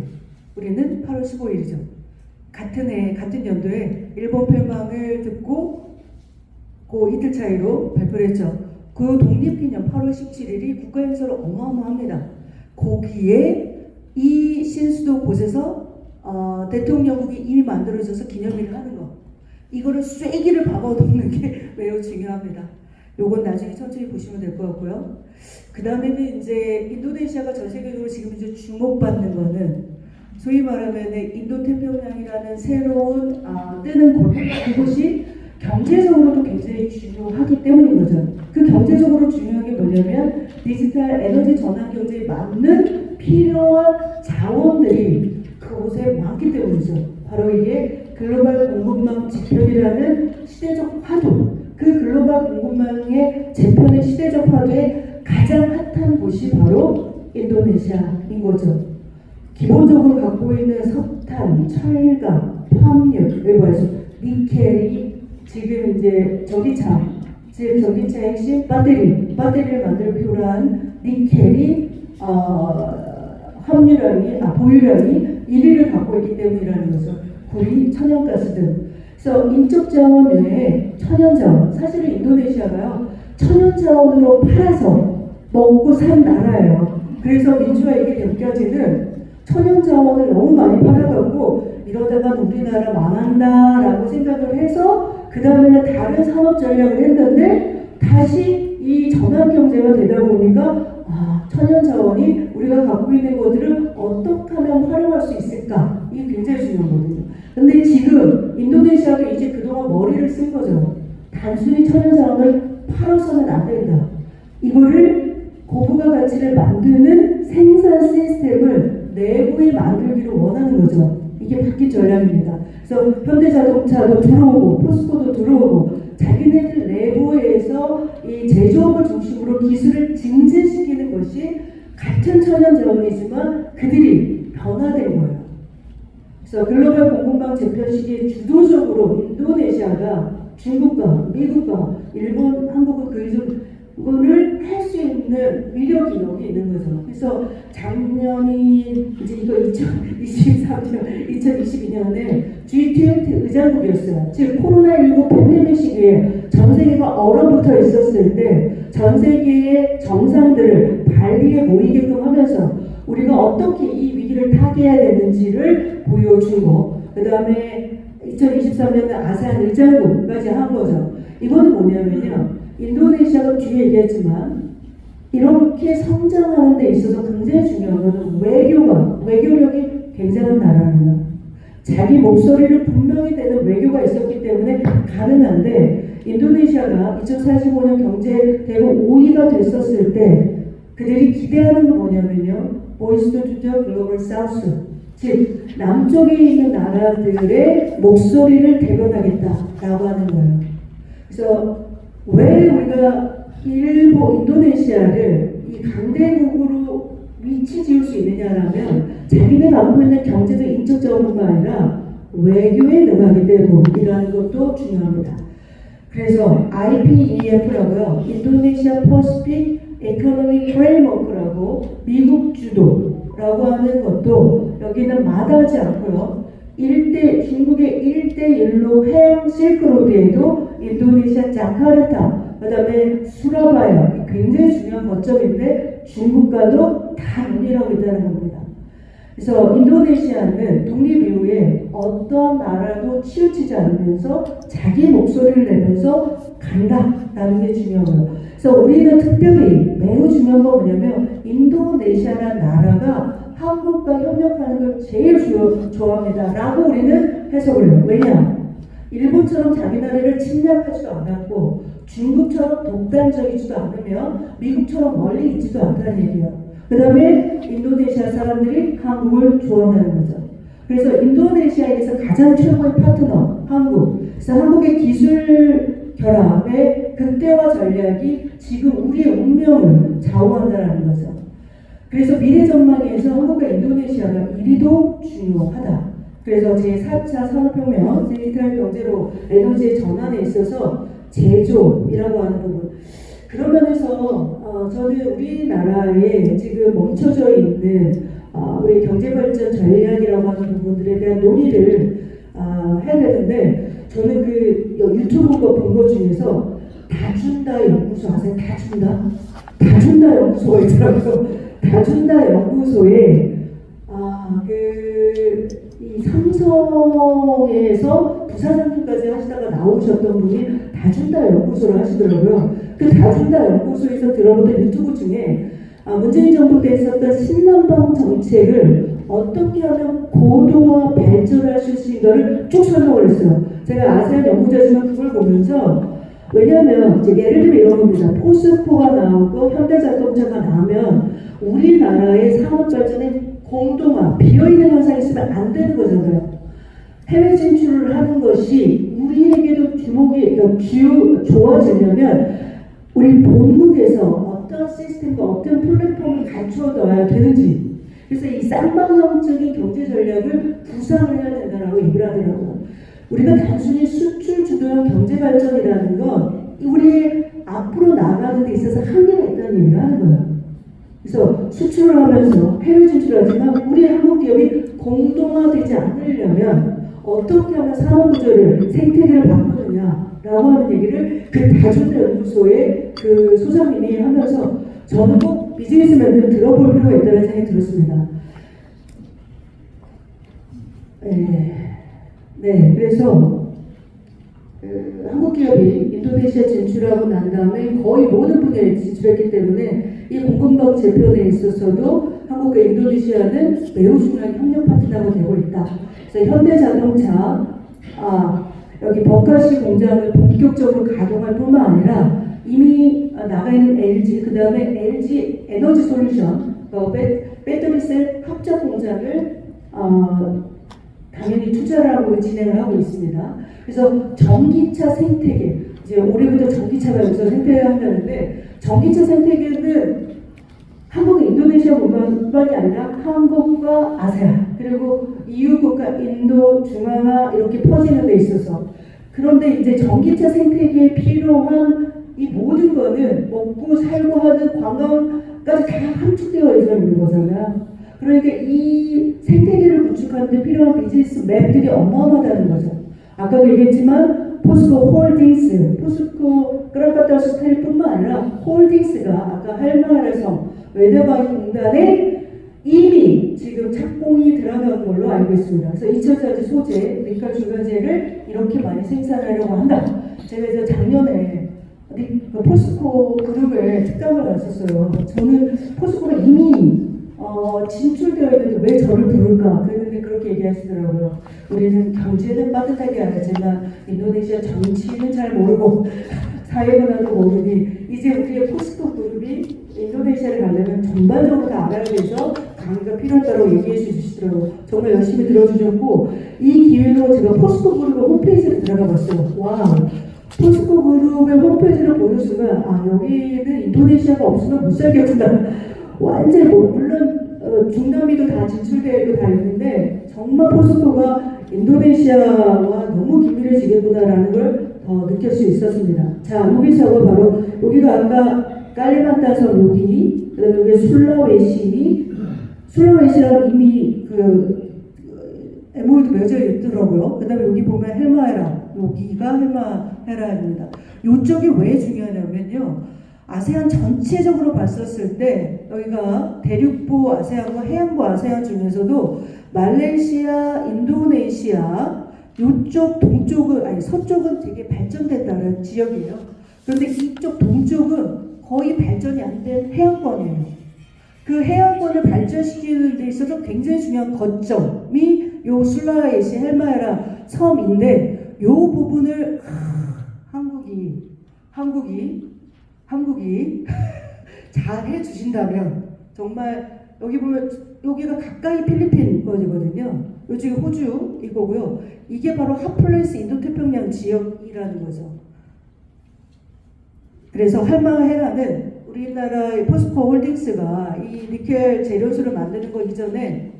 우리는 8월 15일이죠. 같은 해 같은 연도에 일본 패망을 듣고 그 이틀 차이로 발표를 했죠. 그 독립기념 8월 17일이 국가행사로 어마어마합니다. 거기에 이 신수도 곳에서 대통령국이 이미 만들어져서 기념일을 하는 거. 이거를 쐐기를 박아놓는 게 매우 중요합니다. 요건 나중에 천천히 보시면 될 것 같고요. 그 다음에는 이제 인도네시아가 전 세계적으로 지금 이제 주목받는 거는 소위 말하면 인도태평양이라는 새로운 뜨는 곳, 그곳이 경제적으로도 굉장히 중요하기 때문인 거죠. 그 경제적으로 중요한 게 뭐냐면 디지털 에너지 전환 경제에 맞는 필요한 자원들이 그곳에 많기 때문이죠. 바로 이게 글로벌 공급망 재편이라는 시대적 화두, 그 글로벌 공급망의 재편의 시대적 화두에 가장 핫한 곳이 바로 인도네시아인 거죠. 기본적으로 갖고 있는 석탄, 철강, 화합류, 그리고 니켈이 지금 이제 전기차, 즉 전기차의 핵심 배터리를 만들 필요한 니켈이 함유량이 보유량이 1위를 갖고 있기 때문이라는 거죠. 구리, 천연가스 등. 그래서 인적 자원 외에 천연 자원. 사실은 인도네시아가요 천연 자원으로 팔아서 먹고 산 나라예요. 그래서 민주화 이게 느껴지는 천연 자원을 너무 많이 팔아갖고 이러다가 우리나라 망한다라고 생각을 해서 그 다음에는 다른 산업 전략을 했는데 다시 이 전환 경제가 되다 보니까 천연 자원이 우리가 갖고 있는 것들을 어떻게 하면 활용할 수 있을까? 이게 굉장히 중요하거든요. 근데 지금 인도네시아도 이제 그동안 머리를 쓴 거죠. 단순히 천연 자원을 팔아서는 안 된다. 이거를 고부가 가치를 만드는 생산 시스템을 내부에 만들기를 원하는 거죠. 이게 바뀐 전략입니다. 그래서 현대자동차도 들어오고 포스코도 들어오고 자기네들 내부에서 이 제조업을 중심으로 기술을 증진시키는 것이 같은 천연 자원이지만 그들이 변화된 거예요. 그래서 글로벌 공급망 재편 시기에 주도적으로 인도네시아가 중국과 미국과 일본, 한국은 그거를 할 수 있는 위력이 여기 있는 거죠. 그래서 작년이 이제 이거 2023년, 2022년에 G20 의장국이었어요. 즉 코로나19 팬데믹 시기에 전 세계가 얼어붙어 있었을 때 전 세계의 정상들을 발리에 모이게끔 하면서 우리가 어떻게 이 위기를 타개해야 되는지를 보여준 거. 그 다음에 2023년에 아세안 의장국까지 한 거죠. 이건 뭐냐면요. 인도네시아가 뒤에 얘기했지만 이렇게 성장하는 데 있어서 굉장히 중요한 것은 외교력이 굉장한 나라입니다. 자기 목소리를 분명히 내는 외교가 있었기 때문에 가능한데 인도네시아가 2045년 경제 대국 5위가 됐었을 때 그들이 기대하는 건 뭐냐면요. Voice to the Global South, 즉 남쪽에 있는 나라들의 목소리를 대변하겠다라고 하는 거예요. 그래서 왜 우리가 인도네시아를 이 강대국으로 위치 지을 수 있느냐라면 자기네 갖고 있는 경제적 인적 자원뿐만 아니라 외교에 능하기 때문이라는 것도 중요합니다. 그래서 IPEF라고요. 인도네시아 퍼시픽 에코노믹 프레임워크라고 미국 주도라고 하는 것도 여기는 마다하지 않고요. 중국의 1대1로 해양 실크로드에도 인도네시아 자카르타, 그 다음에 수라바야 굉장히 중요한 거점인데 중국과도 다 연결하고 있다는 겁니다. 그래서 인도네시아는 독립 이후에 어떤 나라도 치우치지 않으면서 자기 목소리를 내면서 간다라는 게 중요해요. 그래서 우리는 특별히 매우 중요한 건 뭐냐면 인도네시아라는 나라가 한국과 협력하는 걸 제일 좋아합니다 라고 우리는 해석을 해요. 왜냐? 일본처럼 자기 나라를 침략하지도 않았고 중국처럼 독단적이지도 않으며 미국처럼 멀리 있지도 않다는 얘기예요. 그 다음에 인도네시아 사람들이 한국을 좋아한다는 거죠. 그래서 인도네시아에서 가장 최고의 파트너 한국. 그래서 한국의 기술 결합의 극대화 전략이 지금 우리의 운명을 좌우한다는 거죠. 그래서 미래 전망에서 한국과 인도네시아가 이리도 중요하다. 그래서 제4차 산업혁명, 디지털 경제로 에너지의 전환에 있어서 제조이라고 하는 부분. 그런 면에서 저는 우리나라에 지금 멈춰져 있는 우리 경제발전 전략이라고 하는 부분들에 대한 논의를 해야 되는데 저는 그 유튜브 본 것 중에서 다준다 연구소 아세요? 다준다 연구소가 있더라고요. 다준다 연구소에 이 삼성에서 부사장님까지 하시다가 나오셨던 분이 다준다 연구소를 하시더라고요. 그 다준다 연구소에서 들어보던 유튜브 중에 문재인 정부 때 있었던 신남방 정책을 어떻게 하면 고도화 발전할 수 있는가를 쭉 설명을 했어요. 제가 아세안 연구자지만 그걸 보면서 왜냐하면 이제 예를 들면 이런 겁니다. 포스코가 나오고 현대자동차가 나오면 우리나라의 산업 발전에 공동화, 비어있는 현상이 있으면 안 되는 거잖아요. 해외 진출을 하는 것이 우리에게도 좋아지려면 우리 본국에서 어떤 시스템과 어떤 플랫폼을 갖추어둬야 되는지. 그래서 이 쌍방향적인 경제 전략을 구상을 해야 된다라고 얘기를 하더라고요. 우리가 단순히 수출 주도형 경제 발전이라는 건 우리 앞으로 나가는 데 있어서 한계가 있다는 얘기를 하는 거예요. 그래서 수출을 하면서 해외 진출하지만 우리 한국 기업이 공동화되지 않으려면 어떻게 하면 산업 구조를 생태계를 바꾸느냐라고 하는 얘기를 그 다준다 연구소의 그 소장님이 하면서 저는 꼭 비즈니스맨들은 들어볼 필요가 있다는 생각이 들었습니다. 네, 그래서 한국 기업이 인도네시아 진출하고 난 다음에 거의 모든 분야에 진출했기 때문에 이 공급망 재편에 있어서도 한국과 인도네시아는 매우 중요한 협력 파트너가 되고 있다. 그래서 현대자동차 여기 버카시 공장을 본격적으로 가동할 뿐만 아니라 이미 나가 있는 LG, 그 다음에 LG 에너지 솔루션, 배터리셀 합작 공장을 당연히 투자를 하고 진행을 하고 있습니다. 그래서 전기차 생태계, 이제 올해부터 전기차가 여기서 생태계를 한다는데 전기차 생태계는 한국과 인도네시아뿐만이 아니라 한국과 아세안 그리고 EU 국가 인도, 중앙아 이렇게 퍼지는 데 있어서 그런데 이제 전기차 생태계에 필요한 이 모든 거는 먹고 살고 하는 관광까지 다 함축되어 있는 거잖아요. 그러니까 이 생태계를 구축하는 데 필요한 비즈니스 맵들이 어마어마하다는 거죠. 아까도 얘기했지만 포스코 홀딩스, 포스코 크라카타 스타일뿐만 아니라 홀딩스가 아까 할마라성 웨데바이 공단에 이미 지금 착공이 들어간 걸로 알고 있습니다. 그래서 2000사지 소재, 니켈 중간재를 이렇게 많이 생산하려고 한다. 제가 이제 작년에 포스코 그룹에 특강을 갔었어요. 저는 포스코가 이미 진출되어 있는데 왜 저를 부를까? 그런데 그렇게 얘기하시더라고요. 우리는 경제는 빠듯하게 알았지만 인도네시아 정치는 잘 모르고 사회문화도 모르니 이제 우리의 포스코 그룹이 인도네시아를 가려면 전반적으로 다 알아야 돼서 강의가 필요하다고 얘기해 주시더라고요. 정말 열심히 들어주셨고 이 기회로 제가 포스코 그룹 홈페이지에 들어가 봤어요. 와, 포스코 그룹의 홈페이지를 보는 순간 여기는 인도네시아가 없으면 못 살겠구나. 완전 물론 중남미도 다 진출되어 있고 다 있는데 정말 포스코가 인도네시아와 너무 긴밀해지겠구나라는 걸 더 느낄 수 있었습니다. 자, 여기서 바로 여기가 아까 깔리만탄섬 여기, 그다음에 여기 술라웨시라고 이미 MOU도 맺어 있더라고요. 그다음에 여기 보면 헬마헤라, 여기가 헬마헤라입니다. 이쪽이 왜 중요하냐면요. 아세안 전체적으로 봤었을 때 여기가 대륙부 아세안과 해안부 아세안 중에서도 말레이시아, 인도네시아 이쪽 동쪽은 서쪽은 되게 발전됐다는 지역이에요. 그런데 이쪽 동쪽은 거의 발전이 안 된 해안권이에요. 그 해안권을 발전시키는 데 있어서 굉장히 중요한 거점이 요 술라웨시 헬마헤라 섬인데 요 부분을 한국이 잘 해주신다면 정말 여기 보면 여기가 가까이 필리핀 거거든요. 요즘 호주 이거고요. 이게 바로 핫플레이스 인도태평양 지역이라는 거죠. 그래서 할마헤라는 우리나라의 포스코 홀딩스가 이 니켈 재료수를 만드는 거 이전에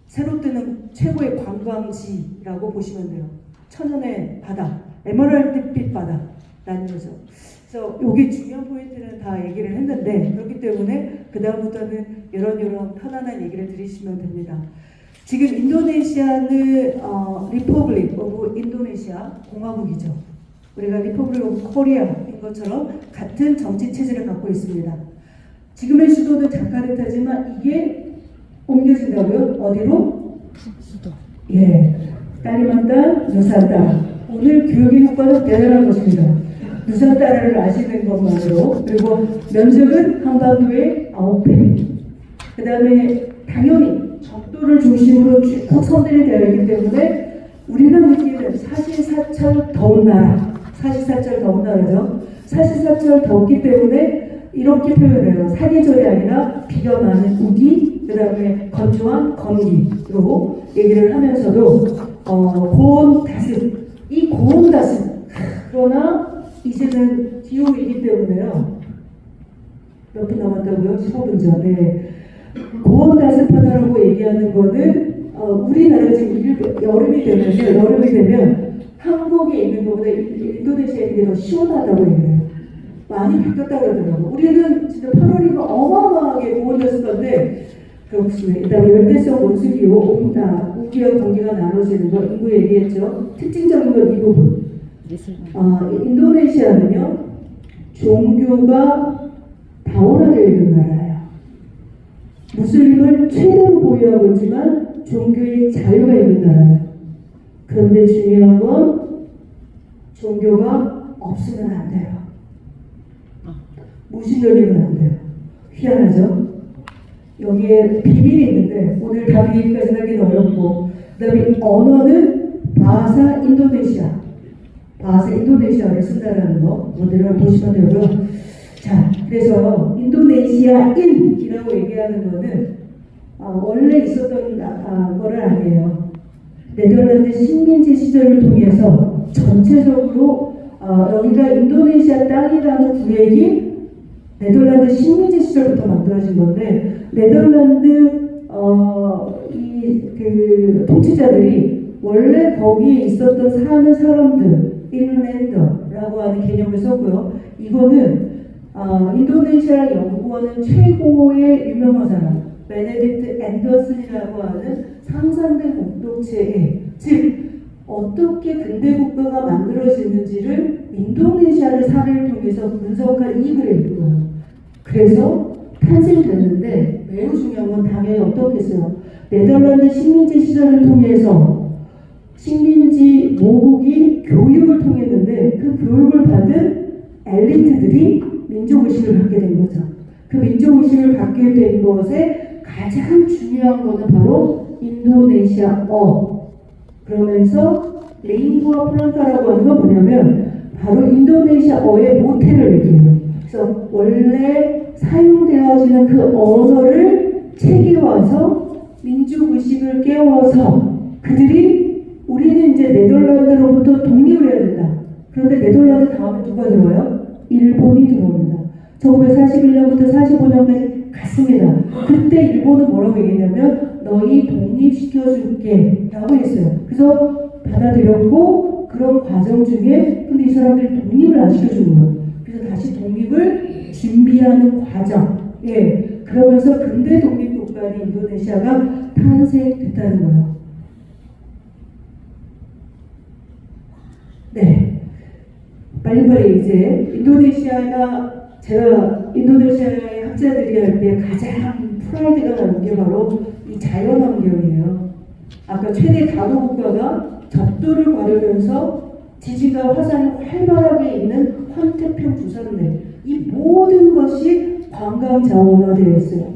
새로 뜨는 최고의 관광지라고 보시면 돼요. 천연의 바다, 에메랄드빛 바다라는 거죠. 그래서 여기 중요한 포인트는 다 얘기를 했는데 그렇기 때문에 그 다음부터는 이런 편안한 얘기를 들으시면 됩니다. 지금 인도네시아는 리퍼블릭 오브 인도네시아 공화국이죠. 우리가 리퍼블릭 오브 코리아인 것처럼 같은 정치 체제를 갖고 있습니다. 지금의 수도는 자카르타지만 이게 옮겨진다고요? 어디로? 수도. 예, 까리만탄, 누산타. 오늘 교육의 효과는 대단한 것입니다. 누산타라를 아시는 것만으로. 그리고 면적은 한반도의 9배. 그 다음에 당연히 적도를 중심으로 쭉 섬들이 되어 있기 때문에 우리가 느끼는 사시사철 더운 나라. 사시사철 더운 나라죠. 사시사철 덥기 때문에 이렇게 표현해요. 사계절이 아니라 비가 많은 우기, 그 다음에 건조한 건기로 얘기를 하면서도 고온 다습. 이 고온 다습. 그러나 이제는 기후이기 때문에요. 몇 분 남았다고요? 15분 전에. 고온 다습하다라고 얘기하는 거는 우리나라 지금 여름이 되면 한국에 있는 것보다 인도네시아에 있는 게 더 시원하다고 얘기해요. 많이 바뀌었다고 그러더라고요. 우리는 진짜 8월이면 어마어마하게 고온이었을 건데 그렇습니다. 일단 열대성 온수기후, 우기와 건기가 나눠지는 거 인구 얘기했죠. 특징적인 건 이 부분. 인도네시아는요 종교가 다원화되어 있는 나라예요. 무슬림을 최대로 보유하고 있지만 종교의 자유가 있는 나라예요. 그런데 중요한 건 종교가 없으면 안 돼요. 무신론이면 안 돼요. 희한하죠? 여기에 비밀이 있는데 오늘 다 비밀까지 하기는 어렵고 그 다음에 언어는 바하사 인도네시아를 쓴다라는 거 모델을 보시면 되고요. 자, 그래서 인도네시아인이라고 얘기하는 거는 원래 있었던 거를 아니에요. 네덜란드 식민지 시절을 통해서 전체적으로 여기가 인도네시아 땅이라는 구획이 네덜란드 식민지 시절부터 만들어진 건데 네덜란드 통치자들이 원래 거기에 있었던 사는 사람들 인랜더라고 하는 개념을 썼고요. 이거는 인도네시아 연구원은 최고의 유명한 사람 베네딕트 앤더슨이라고 하는 상상된 공동체에 즉 어떻게 근대 국가가 만들어지는지를 인도네시아를 사례를 통해서 분석한 이 그래프예요. 그래서 탄생됐는데 매우 중요한 건 당연히 어떻겠어요? 네덜란드 식민지 시절을 통해서 식민지 모국이 교육을 통했는데 그 교육을 받은 엘리트들이 민족의식을 갖게 된 거죠. 그 민족의식을 갖게 된 것에 가장 중요한 것은 바로 인도네시아어. 그러면서 링구아 프랑카라고 하는 건 뭐냐면 바로 인도네시아어의 모태를 얘기해요. 그래서 원래 사용되어지는 그 언어를 체계화해서 민족의식을 깨워서 그들이 우리는 이제 네덜란드로부터 독립을 해야 된다. 그런데 네덜란드 다음에 누가 들어와요? 일본이 들어옵니다. 1941년부터 45년까지 갔습니다. 그때 일본은 뭐라고 얘기했냐면 너희 독립시켜줄게 라고 했어요. 그래서 받아들였고 그런 과정 중에 근데 이 사람들이 독립을 안 시켜주는 거예요. 그래서 다시 독립을 준비하는 과정. 예, 그러면서 근대 독립국가인 인도네시아가 탄생됐다는 거예요. 네, 빨리빨리 이제 인도네시아가 제가 인도네시아의 학자들이 할 때 가장 프라이드가 나는 게 바로 이 자연환경이에요. 아까 최대 다도 국가가 적도를 가르면서 지진과 화산이 활발하게 있는 환태평 부산대 이 모든 것이 관광 자원화되어 있어요.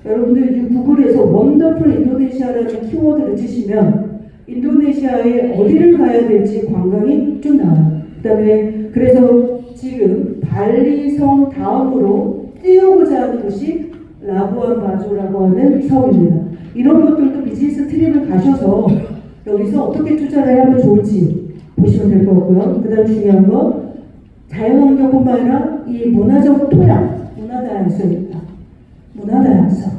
여러분들 이 구글에서 원더풀 인도네시아라는 키워드를 치시면 인도네시아에 어디를 가야 될지 관광이 쭉 나와요. 그다음에 그래서 지금 발리성 다음으로 뛰어보자 하는 곳이 라부안 바조라고 하는 섬입니다. 이런 것들도 비즈니스 트립을 가셔서 여기서 어떻게 투자를 하면 좋을지 보시면 될 것 같고요. 그 다음 중요한 거 자연환경뿐만 아니라 이 문화적 토양, 문화다양성입니다. 문화다양성.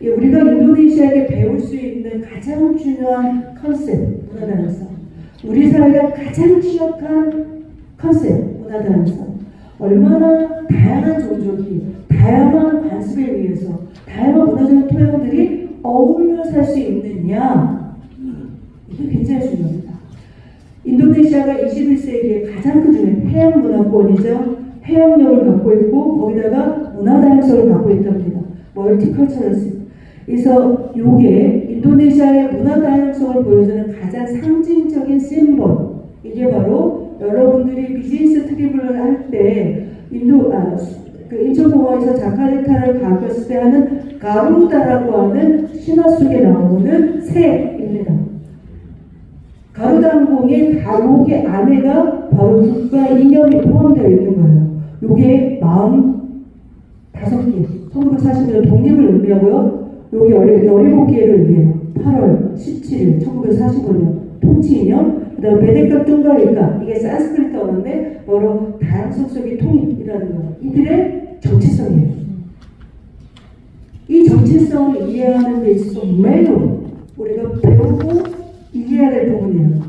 예, 우리가 인도네시아에게 배울 수 있는 가장 중요한 컨셉, 문화다양성. 우리 사회가 가장 취약한 컨셉, 문화다양성. 얼마나 다양한 종족이, 다양한 관습에 의해서, 다양한 문화적인 토양들이 어울려 살 수 있느냐, 이게 굉장히 중요합니다. 인도네시아가 21세기에 가장 큰 중에 해양 문화권이죠. 해양력을 갖고 있고 거기다가 문화 다양성을 갖고 있답니다. 멀티컬처럴스. 그래서 이게 인도네시아의 문화 다양성을 보여주는 가장 상징적인 심볼. 이게 바로 여러분들이 비즈니스 트립을 할 때 인천공항에서 자카르타를 갔을 때 하는 가루다라고 하는 신화 속에 나오는 새입니다. 가루다 항공의 다목의 안에가 바로 국가 이념이 포함되어 있는 거예요. 요게 45개, 1945년 독립을 의미하고요. 요게 17개를 의미해요. 8월 17일, 1945년 통치 이념, 그 다음 베데카 뚱가리카, 이게 산스크리트어인데 바로 다양성 속의 통일이라는 거예요. 이들의 정체성이에요. 이 정체성을 이해하는 데 있어서 매우 우리가 배우고 이해해야 될 부분이에요.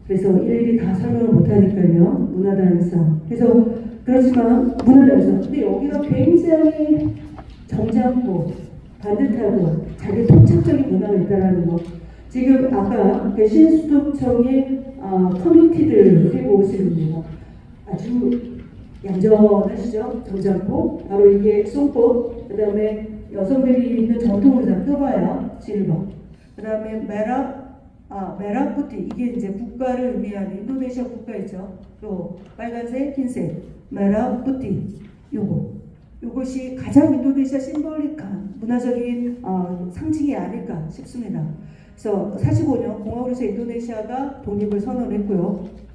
그래서 일일이 다 설명을 못하니까요. 문화다양성. 그래서 그렇지만 문화다양성. 근데 여기가 굉장히 정잡고 반듯하고 자기 토착적인 문화가 있다는 거. 지금 아까 신수도청의 커뮤니티들 데리고 오시는 겁니다. 아주 얌전하시죠? 정잡고 바로 이게 송꽃, 그 다음에 여성들이 입는 전통 의상 끄바야, 실버, 그 다음에 메라푸티, 이게 이제 국가를 의미하는 인도네시아 국가 있죠. 또 빨간색, 흰색, 메라푸티, 요것이 가장 인도네시아 심볼릭한 문화적인 상징이 아닐까 싶습니다. 그래서 45년 공화국으로서 인도네시아가 독립을 선언했고요.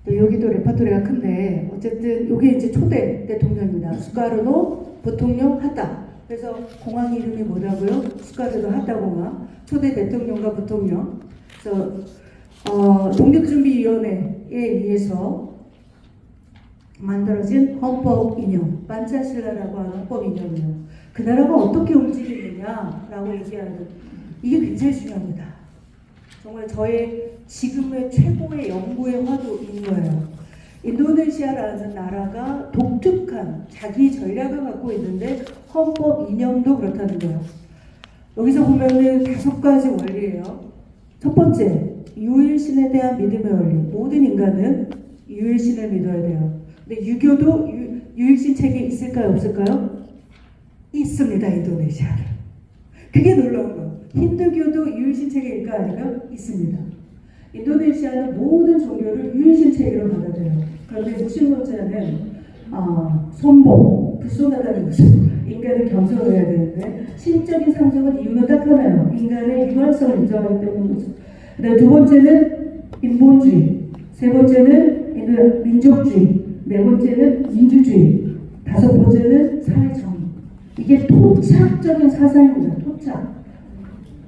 또 여기도 레파토리가 큰데 어쨌든 이게 이제 초대 대통령입니다. 수카르노 부통령 하타. 그래서 공항 이름이 뭐라고요? 수카르노 하타공항. 초대 대통령과 부통령. 그래서 독립준비위원회에 의해서 만들어진 헌법 인형, 반차실라라고 하는 헌법 인형이요. 그 나라가 어떻게 움직이느냐라고 얘기하는 이게 굉장히 중요합니다. 정말 저의 지금의 최고의 연구의 화두인 거예요. 인도네시아라는 나라가 독특한 자기 전략을 갖고 있는데 헌법 이념도 그렇다는 거예요. 여기서 보면은 5가지 원리예요. 첫 번째, 유일신에 대한 믿음의 원리. 모든 인간은 유일신을 믿어야 돼요. 근데 유교도 유일신 책에 있을까요? 없을까요? 있습니다. 인도네시아는. 그게 놀라운 거예요. 힌두교도 유일신 체계일까 아닌가? 있습니다. 인도네시아는 모든 종교를 유일신 체계로 받아들여요. 그런데 무신론자는 손봉, 불손하다는 거죠. 인간은 겸손을 해야 되는데 신적인 상징은 이유는 딱 하나예요. 인간의 유한성을 인정하기 때문인 거죠. 그다음 두 번째는 인본주의, 세 번째는 민족주의, 네 번째는 민주주의, 다섯 번째는 사회정의. 이게 토착적인 사상입니다. 토착.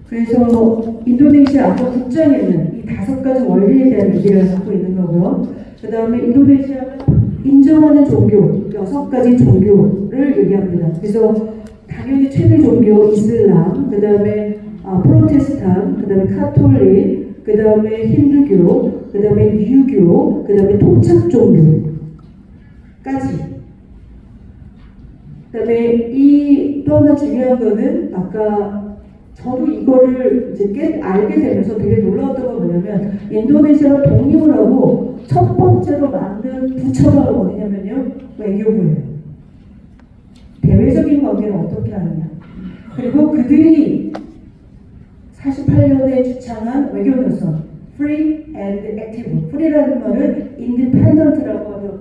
그래서 인도네시아 아까 국장에는 이 이 5가지 원리에 대한 얘기를 하고 있는 거고요. 그 다음에 인도네시아가 인정하는 종교 6가지 종교를 얘기합니다. 그래서 당연히 최대 종교 이슬람, 그 다음에 프로테스탄, 그 다음에 카톨릭, 그 다음에 힌두교, 그 다음에 유교, 그 다음에 토착 종교까지. 그 다음에 이 또 하나 중요한 거는 아까 저도 이거를 이제 알게 되면서 되게 놀라웠던 건 뭐냐면 인도네시아가 독립을 하고 첫 번째로 만든 부처가 어디냐면요 외교부예요. 대외적인 관계는 어떻게 하느냐. 그리고 그들이 48년에 주창한 외교 노선 Free and Active. Free라는 말은 Independent라고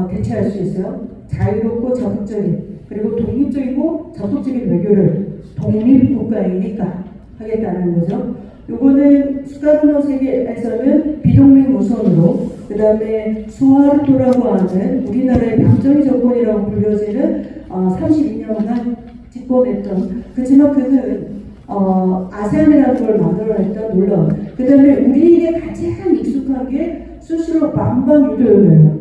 대체할 수 있어요. 자유롭고 적극적인 그리고 독립적이고 적극적인 외교를 독립국가이니까 하겠다는 거죠. 요거는 수카르노 세계에서는 비동맹 노선으로 그 다음에 수하르토라고 하는 우리나라의 박정희 정권이라고 불려지는 32년간 집권했던 그렇지만 그는 아세안이라는 걸 만들어냈던 놀라운 그 다음에 우리에게 가장 익숙한 게 스스로 반방 유도였어요.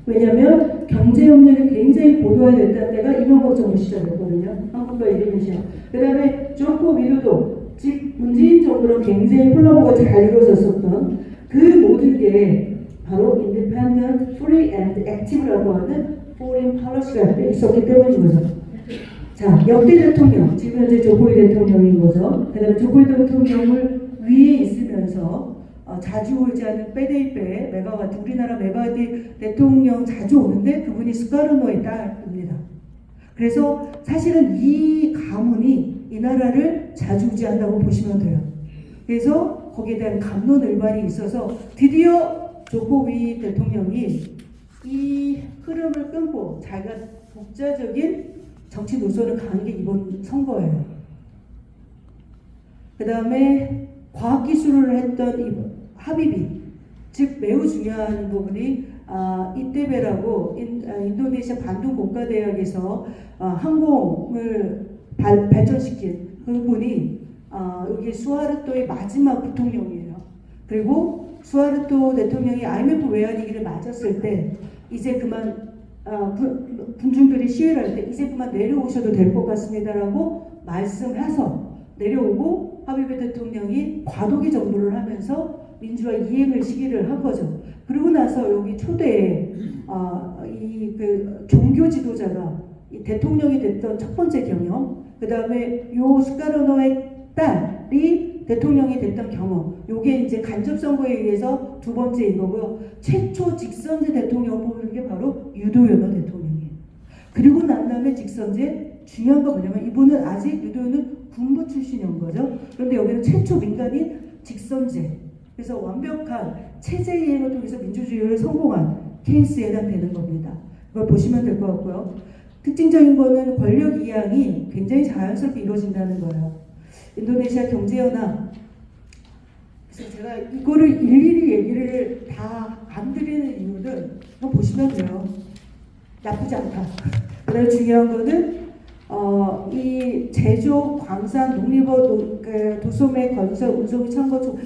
왜냐하면 경제협력이 굉장히 고도화됐다는 때가 이명박 정부 시절이었거든요. 한국과 인도네시아. 그 다음에 조코 위도도 즉 문재인 정부랑 굉장히 콜라보가 잘 이루어졌었던 그 모든 게 바로 Independent, Free and Active라고 하는 Foreign Policy가 있었기 때문인 거죠. 자, 역대 대통령, 지금 현재 조코이 대통령인 거죠. 그 다음에 조코이 대통령을 위에 있으면서 자주 오지 않는 빼데이빼 메가와티 우리나라 메가와티 대통령 자주 오는데 그분이 스카르노의 딸입니다. 그래서 사실은 이 가문이 이 나라를 자주우지한다고 보시면 돼요. 그래서 거기에 대한 갑론을반이 있어서 드디어 조코위 대통령이 이 흐름을 끊고 자기가 독자적인 정치 노선을 가는 게 이번 선거예요. 그 다음에 과학기술을 했던 이 하비비, 즉 매우 중요한 부분이 이테베라고 인도네시아 반둥 공과대학에서 항공을 발전시킨 그분이 여기 수하르토의 마지막 부통령이에요. 그리고 수하르토 대통령이 IMF 외환위기를 맞았을 때 이제 그만 군중들이 시위를 할 때 이제 그만 내려오셔도 될 것 같습니다라고 말씀해서 내려오고 하비베 대통령이 과도기 정부를 하면서 민주화 이행을 시기를 한 거죠. 그러고 나서 여기 초대에 그 종교 지도자가 이 대통령이 됐던 첫 번째 경험, 그 다음에 요 스카르노의 딸이 대통령이 됐던 경험, 요게 이제 간접 선거에 의해서 두 번째인 거고요. 최초 직선제 대통령을 뽑는 게 바로 유도요노 대통령이에요. 그리고 난 다음에 직선제 중요한 거 뭐냐면 이분은 아직 유도요는 군부 출신인 거죠. 그런데 여기는 최초 민간인 직선제. 그래서 완벽한 체제 이행을 통해서 민주주의를 성공한 케이스에 해당되는 겁니다. 그걸 보시면 될 것 같고요. 특징적인 거는 권력 이양이 굉장히 자연스럽게 이루어진다는 거예요. 인도네시아 경제연합. 그래서 제가 이거를 일일이 얘기를 다 안 드리는 이유는 이거 보시면 돼요. 나쁘지 않다. 그다음에 중요한 거는 이 제조, 광산, 농림업, 도소매, 건설, 운송, 창고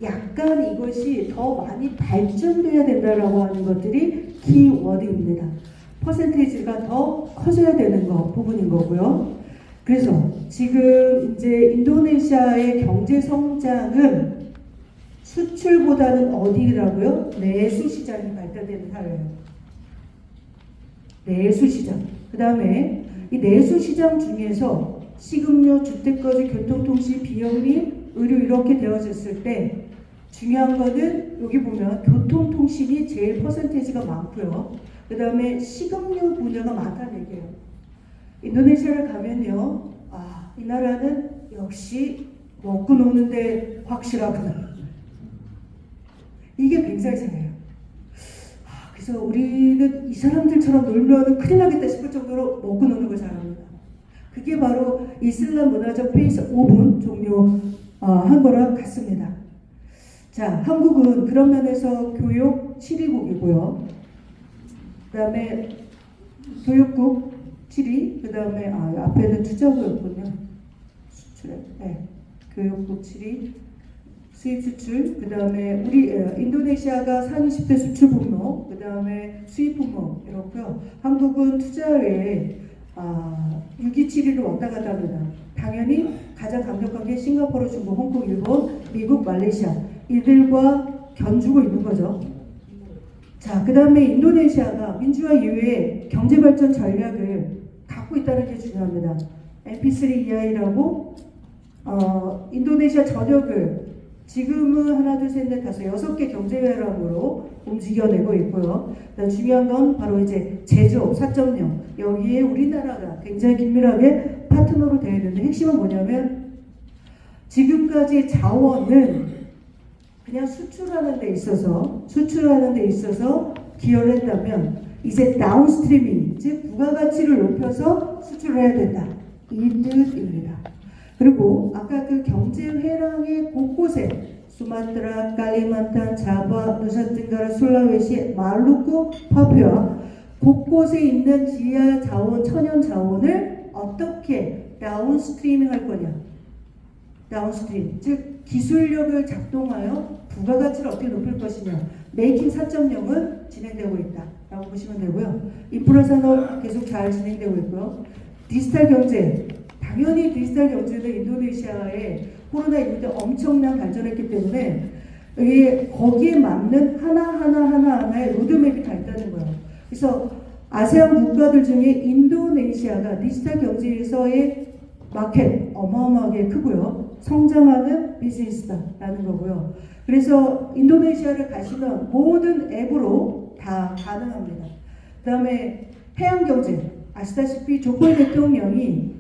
약간 이것이 더 많이 발전돼야 된다라고 하는 것들이 키워드입니다. 퍼센테이지가 더 커져야 되는 부분인 거고요. 그래서 지금 이제 인도네시아의 경제 성장은 수출보다는 어디라고요? 내수 시장이 발달되는 사회예요. 내수 시장. 그 다음에 이 내수 시장 중에서 식음료, 주택거주, 교통통신, 비영리, 의료 이렇게 되어졌을 때 중요한 거는 여기 보면 교통통신이 제일 퍼센테이지가 많고요. 그 다음에 식음료 분야가 많다는 얘기예요. 인도네시아를 가면요, 이 나라는 역시 먹고 노는데 확실하구나. 이게 굉장히 잘해요. 그래서 우리는 이 사람들처럼 놀면 큰일 나겠다 싶을 정도로 먹고 노는 걸 잘합니다. 그게 바로 이슬람 문화적 페이스 5분 종료한 거랑 같습니다. 자, 한국은 그런 면에서 교육 7위국이고요. 그 다음에 교육국 7위, 그 다음에 앞에는 투자부였군요. 수출에, 네. 교육국 7위, 수입 수출, 그 다음에 우리 인도네시아가 상위 10대 수출 분모, 그 다음에 수입 분모 이렇고요. 한국은 투자 외에 627위로 왔다 갔다 합니다. 당연히 가장 강력한 게 싱가포르, 중국, 홍콩, 일본, 미국, 말레이시아 이들과 견주고 있는 거죠. 자, 그 다음에 인도네시아가 민주화 이후에 경제발전 전략을 갖고 있다는 게 중요합니다. MP3EI라고 인도네시아 전역을 지금은 하나, 둘, 셋, 넷, 다섯, 6개 경제회랑으로 움직여내고 있고요. 중요한 건 바로 이제 제조업 4.0 여기에 우리나라가 굉장히 긴밀하게 파트너로 되어 있는데 핵심은 뭐냐면 지금까지 자원은 그냥 수출하는 데 있어서 기여를 했다면 이제 다운스트리밍 즉 부가가치를 높여서 수출을 해야 된다 이 뜻입니다. 그리고 아까 그 경제회랑의 곳곳에 수마트라, 칼리만탄, 자바, 누사텐가라, 술라웨시, 말루쿠, 파푸아 곳곳에 있는 지하 자원, 천연 자원을 어떻게 다운스트리밍 할 거냐. 다운스트림, 즉 기술력을 작동하여 부가가치를 어떻게 높일 것이냐. 메이킹 4.0은 진행되고 있다라고 보시면 되고요. 인프라 산업 계속 잘 진행되고 있고요. 디지털 경제, 당연히 디지털 경제는 인도네시아의 코로나19 때 엄청난 발전했기 때문에 이게 거기에 맞는 하나하나의 로드맵이 다 있다는 거예요. 그래서 아세안 국가들 중에 인도네시아가 디지털 경제에서의 마켓 어마어마하게 크고요. 성장하는 비즈니스다라는 거고요. 그래서 인도네시아를 가시면 모든 앱으로 다 가능합니다. 그 다음에 해양경제, 아시다시피 조코 대통령이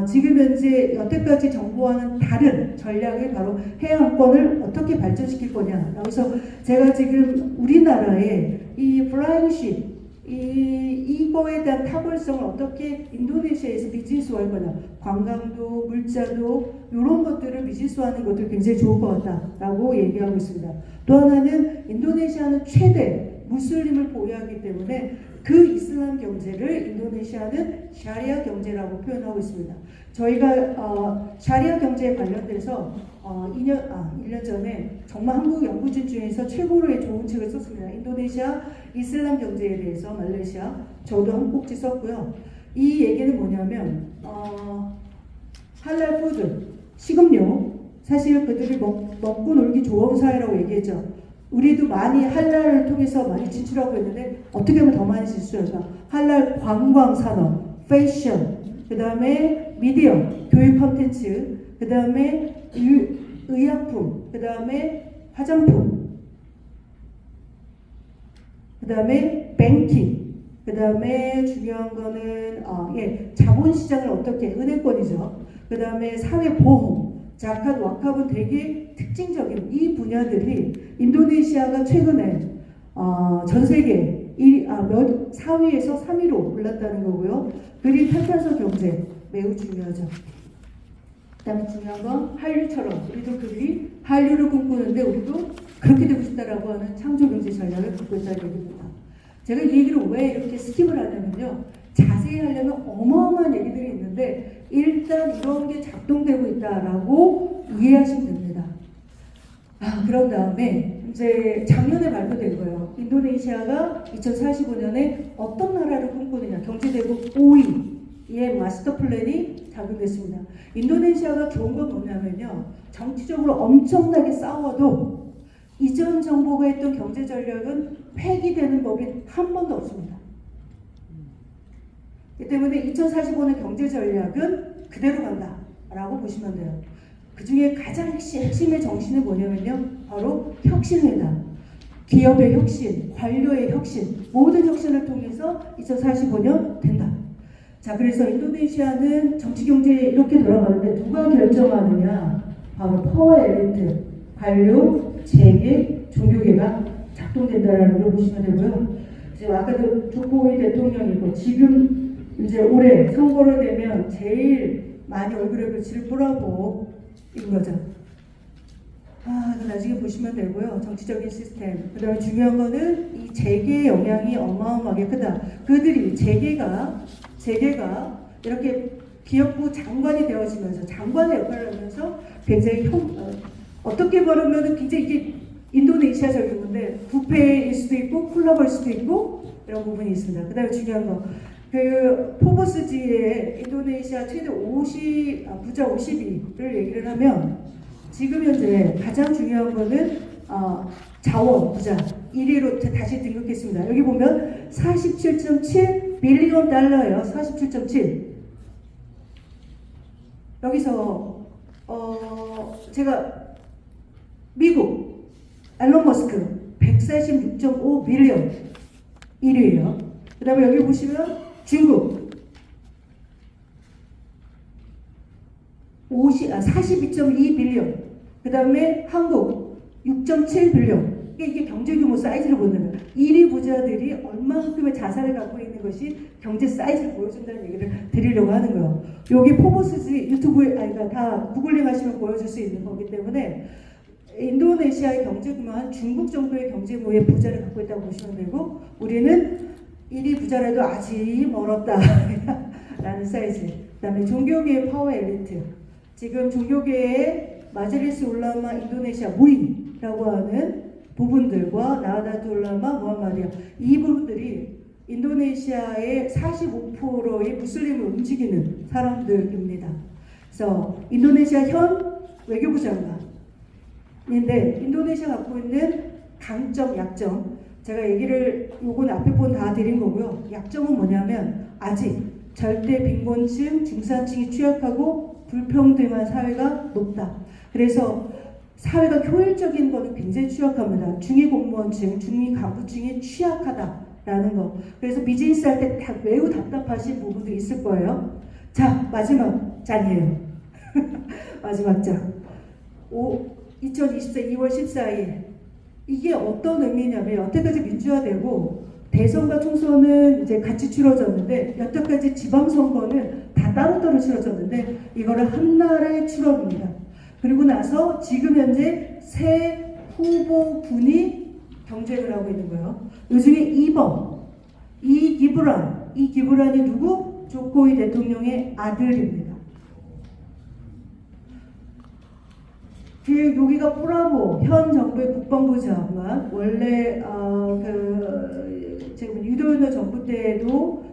지금 현재 여태까지 정부와는 다른 전략을 바로 해양권을 어떻게 발전시킬 거냐. 그래서 제가 지금 우리나라의 이 플라잉십 이거에 대한 탁월성을 어떻게 인도네시아에서 비즈니스화할 거냐. 관광도, 물자도 이런 것들을 비즈니스화하는 것들이 굉장히 좋을 것 같다라고 얘기하고 있습니다. 또 하나는 인도네시아는 최대 무슬림을 보유하기 때문에 그 이슬람 경제를 인도네시아는 샤리아 경제라고 표현하고 있습니다. 저희가 샤리아 경제에 관련돼서 1년 전에 정말 한국 연구진 중에서 최고로의 좋은 책을 썼습니다. 인도네시아 이슬람 경제에 대해서 말레이시아 저도 한 꼭지 썼고요. 이 얘기는 뭐냐면 할랄 푸드, 식음료 사실 그들이 먹고 놀기 좋은 사회라고 얘기했죠. 우리도 많이 할랄을 통해서 많이 진출하고 있는데 어떻게 하면 더 많이 진출할까? 할랄 관광 산업, 패션, 그 다음에 미디어, 교육 콘텐츠, 그 다음에 의약품, 그 다음에 화장품, 그 다음에 뱅킹, 그 다음에 중요한 거는 자본시장을 어떻게, 은행권이죠. 그 다음에 사회보험, 자카드, 와카브는 되게 특징적인 이 분야들이 인도네시아가 최근에 전 세계 4위에서 3위로 올랐다는 거고요. 그리고 탄탄소 경제 매우 중요하죠. 그다음에 중요한 건 한류처럼 우리도 그들이 한류를 꿈꾸는데 우리도 그렇게 되고 싶다라고 하는 창조 경제 전략을 갖고 있다는 얘기입니다. 제가 이 얘기를 왜 이렇게 스킵을 하냐면요. 자세히 하려면 어마어마한 얘기들이 있는데 일단 이런 게 작동되고 있다라고 이해하시면 됩니다. 그런 다음에 이제 작년에 발표된 거예요. 인도네시아가 2045년에 어떤 나라를 꿈꾸느냐. 경제대국 5위의 마스터 플랜이 작용됐습니다. 인도네시아가 좋은 건 뭐냐면요. 정치적으로 엄청나게 싸워도 이전 정부가 했던 경제 전략은 폐기되는 법이 한 번도 없습니다. 그 때문에 2045년 경제 전략은 그대로 간다라고 보시면 돼요. 그 중에 가장 핵심의 정신은 뭐냐면요. 바로 혁신이다. 기업의 혁신, 관료의 혁신, 모든 혁신을 통해서 2045년 된다. 자, 그래서 인도네시아는 정치 경제에 이렇게 돌아가는데 누가 결정하느냐? 바로 파워 엘리트, 관료, 재계, 종교계가 작동된다라는 걸 보시면 되고요. 지금 아까도 조코위 대통령이고 지금 이제 올해 선거를 되면 제일 많이 얼굴에 그칠 뿌라고 인 거죠. 나중에 보시면 되고요. 정치적인 시스템. 그 다음에 중요한 거는 이 재계의 영향이 어마어마하게 크다. 그들이 재계가 이렇게 기업부 장관이 되어지면서 장관의 역할을 하면서 굉장히 어떻게 말하면 굉장히 이게 인도네시아적인 건데 뷔페일 수도 있고 콜라보일 수도 있고 이런 부분이 있습니다. 그다음에 중요한 거 포브스지의 인도네시아 최대 부자 50위를 얘기를 하면 지금 현재 가장 중요한 거는 자원 부자 1위로 다시 등극했습니다. 여기 보면 47.7 빌리언 달러예요. 47.7. 여기서 제가 미국 앨런 머스크 146.5 빌리언 1위예요. 그 다음에 여기 보시면 중국 42.2 빌리언. 그 다음에 한국 6.7 빌리언. 이게 경제 규모 사이즈를 보는 거예요. 1위 부자들이 얼마만큼의 자산을 갖고 있는 것이 경제 사이즈를 보여준다는 얘기를 드리려고 하는 거예요. 여기 포브스지 유튜브에 그러니까 다 구글링 하시면 보여줄 수 있는 거기 때문에 인도네시아의 경제 규모는 중국 정도의 경제 규모의 부자를 갖고 있다고 보시면 되고 우리는 1위 부자라도 아직 멀었다 라는 사이즈. 그 다음에 종교계의 파워 엘리트. 지금 종교계의 마제리스 울라마 인도네시아 무이라고 하는 부분들과 나하다투 울라마 무함마디아 이 부분들이 인도네시아의 45%의 무슬림을 움직이는 사람들입니다. 그래서 인도네시아 현 외교부 장관인데 인도네시아 갖고 있는 강점, 약점 제가 얘기를 요건 앞에 본 다 드린 거고요. 약점은 뭐냐면 아직 절대 빈곤층, 중산층이 취약하고 불평등한 사회가 높다. 그래서 사회가 효율적인 거는 굉장히 취약합니다. 중위 공무원층, 중위 간부층이 취약하다라는 거. 그래서 비즈니스 할 때 매우 답답하신 부분도 있을 거예요. 자, 마지막 장이에요. 마지막 장. 2024 2월 14일. 이게 어떤 의미냐면 여태까지 민주화되고 대선과 총선은 이제 같이 치러졌는데 여태까지 지방선거는 다 따로따로 치러졌는데 이거를 한날에 치러집니다. 그리고 나서 지금 현재 새 후보군이 경쟁을 하고 있는 거예요. 이 중에 2번 이기브란이 누구? 조코이 대통령의 아들입니다. 여기가 프라보 현 정부의 국방부 장관 원래 제가 유도연호 정부 때도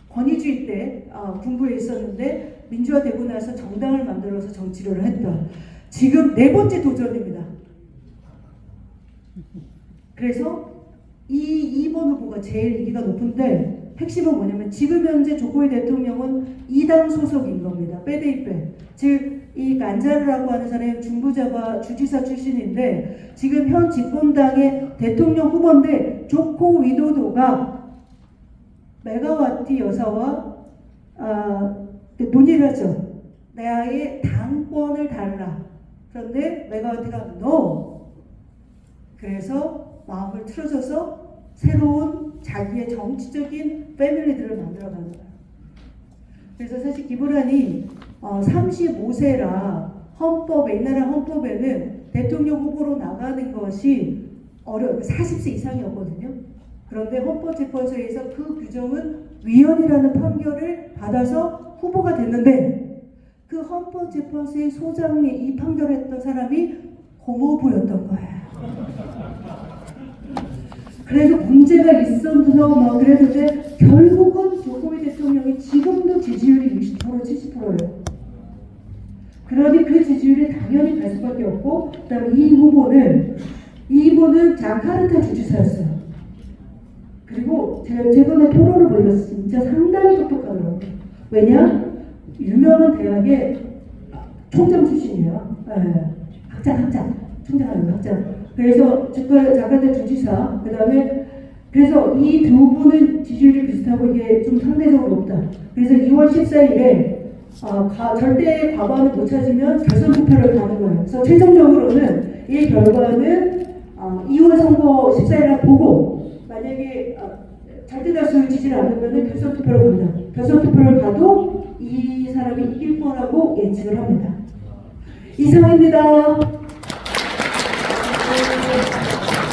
권위주의 때 군부에 있었는데 민주화되고 나서 정당을 만들어서 정치를 했던 지금 4번째 도전입니다. 그래서 이 2번 후보가 제일 인기가 높은데 핵심은 뭐냐면 지금 현재 조코이 대통령은 2당 소속인 겁니다. 빼데이빼. 즉 이 간자르라고 하는 사람이 중부자바 주지사 출신인데 지금 현 집권당의 대통령 후보인데 조코 위도도가 메가와티 여사와 논의를 하죠. 나의 당권을 달라. 그런데 메가와티가 NO. 그래서 마음을 틀어져서 새로운 자기의 정치적인 패밀리들을 만들어가는 거예요. 그래서 사실 기브란이 35세라 이 나라 헌법에는 대통령 후보로 나가는 것이 40세 이상이었거든요. 그런데 헌법재판소에서 그 규정은 위헌이라는 판결을 받아서 후보가 됐는데 그 헌법재판소의 소장이 이 판결을 했던 사람이 홍보부였던 거예요. 그래서 문제가 있어서 그랬는데 결국은 조코이 대통령이 지금도 지지율이 60% 70%예요. 그러니 그 지지율이 당연히 갈 수밖에 없고 그다음에 이분은 자카르타 주지사였어요. 그리고 제가 최근에 토론을 보니까 진짜 상당히 똑똑하더라고요. 왜냐? 유명한 대학의 총장 출신이에요. 총장하는 학자. 그래서 자카르타 주지사, 그 다음에 그래서 이 두 분은 지지율이 비슷하고 이게 좀 상대적으로 높다. 그래서 2월 14일에 절대 과반을 못 찾으면 결선 투표를 가는 거예요. 그래서 최종적으로는 이 결과는 2월 선거 14일날 보고 만약에 절대 다수 지지를 않으면 결선 투표로 갑니다. 결선 투표를 가도 이 사람이 이길 거라고 예측을 합니다. 이상입니다.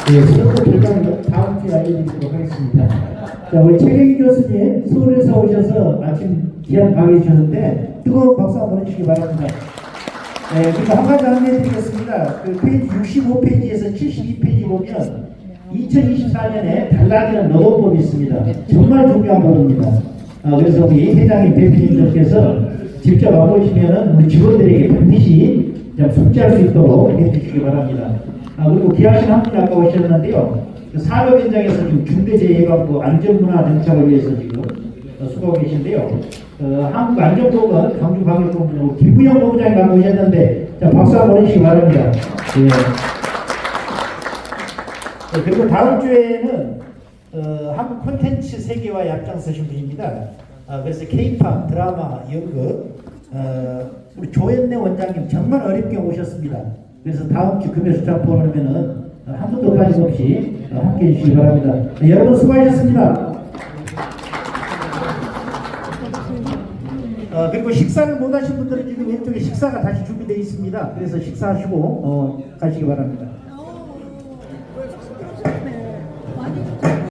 네, 수업도 결과는 다음 주에 알려드리도록 하겠습니다. 자, 우리 최경희 교수님 서울에서 오셔서 아침 귀한 강의 주셨는데 뜨거운 박수 한번 해주시기 바랍니다. 네, 그리고 한 가지 안내드리겠습니다. 그 페이지 65페이지에서 72페이지 보면 2024년에 달라지는 노동법이 있습니다. 정말 중요한 법입니다. 그래서 우리 회장님, 대표님들께서 직접 와보시면은 우리 직원들에게 반드시 좀 숙지할 수 있도록 해주시기 바랍니다. 그리고 기하신 한 분이 아까 오셨는데요. 그 산업 현장에서 지금 중대재해예방부 안전문화 정착을 위해서 지금 수고하고 계신데요. 한국안전보건 광주광역본부 김부영 본부장님 하고 오셨는데 자, 박수 한번 해주시기 바랍니다. 예. 그리고 다음 주에는 한국 콘텐츠 세계화에 앞장서신 분입니다. 그래서 K-팝, 드라마, 연극 우리 조현래 원장님 정말 어렵게 오셨습니다. 그래서 다음 주 금요 수장 포럼에는 한 분도 빠짐없이 함께해 주시기 바랍니다. 네, 여러분 수고하셨습니다. 그리고 식사를 못 하신 분들은 지금 왼쪽에 식사가 다시 준비되어 있습니다. 그래서 식사하시고 가시기 바랍니다.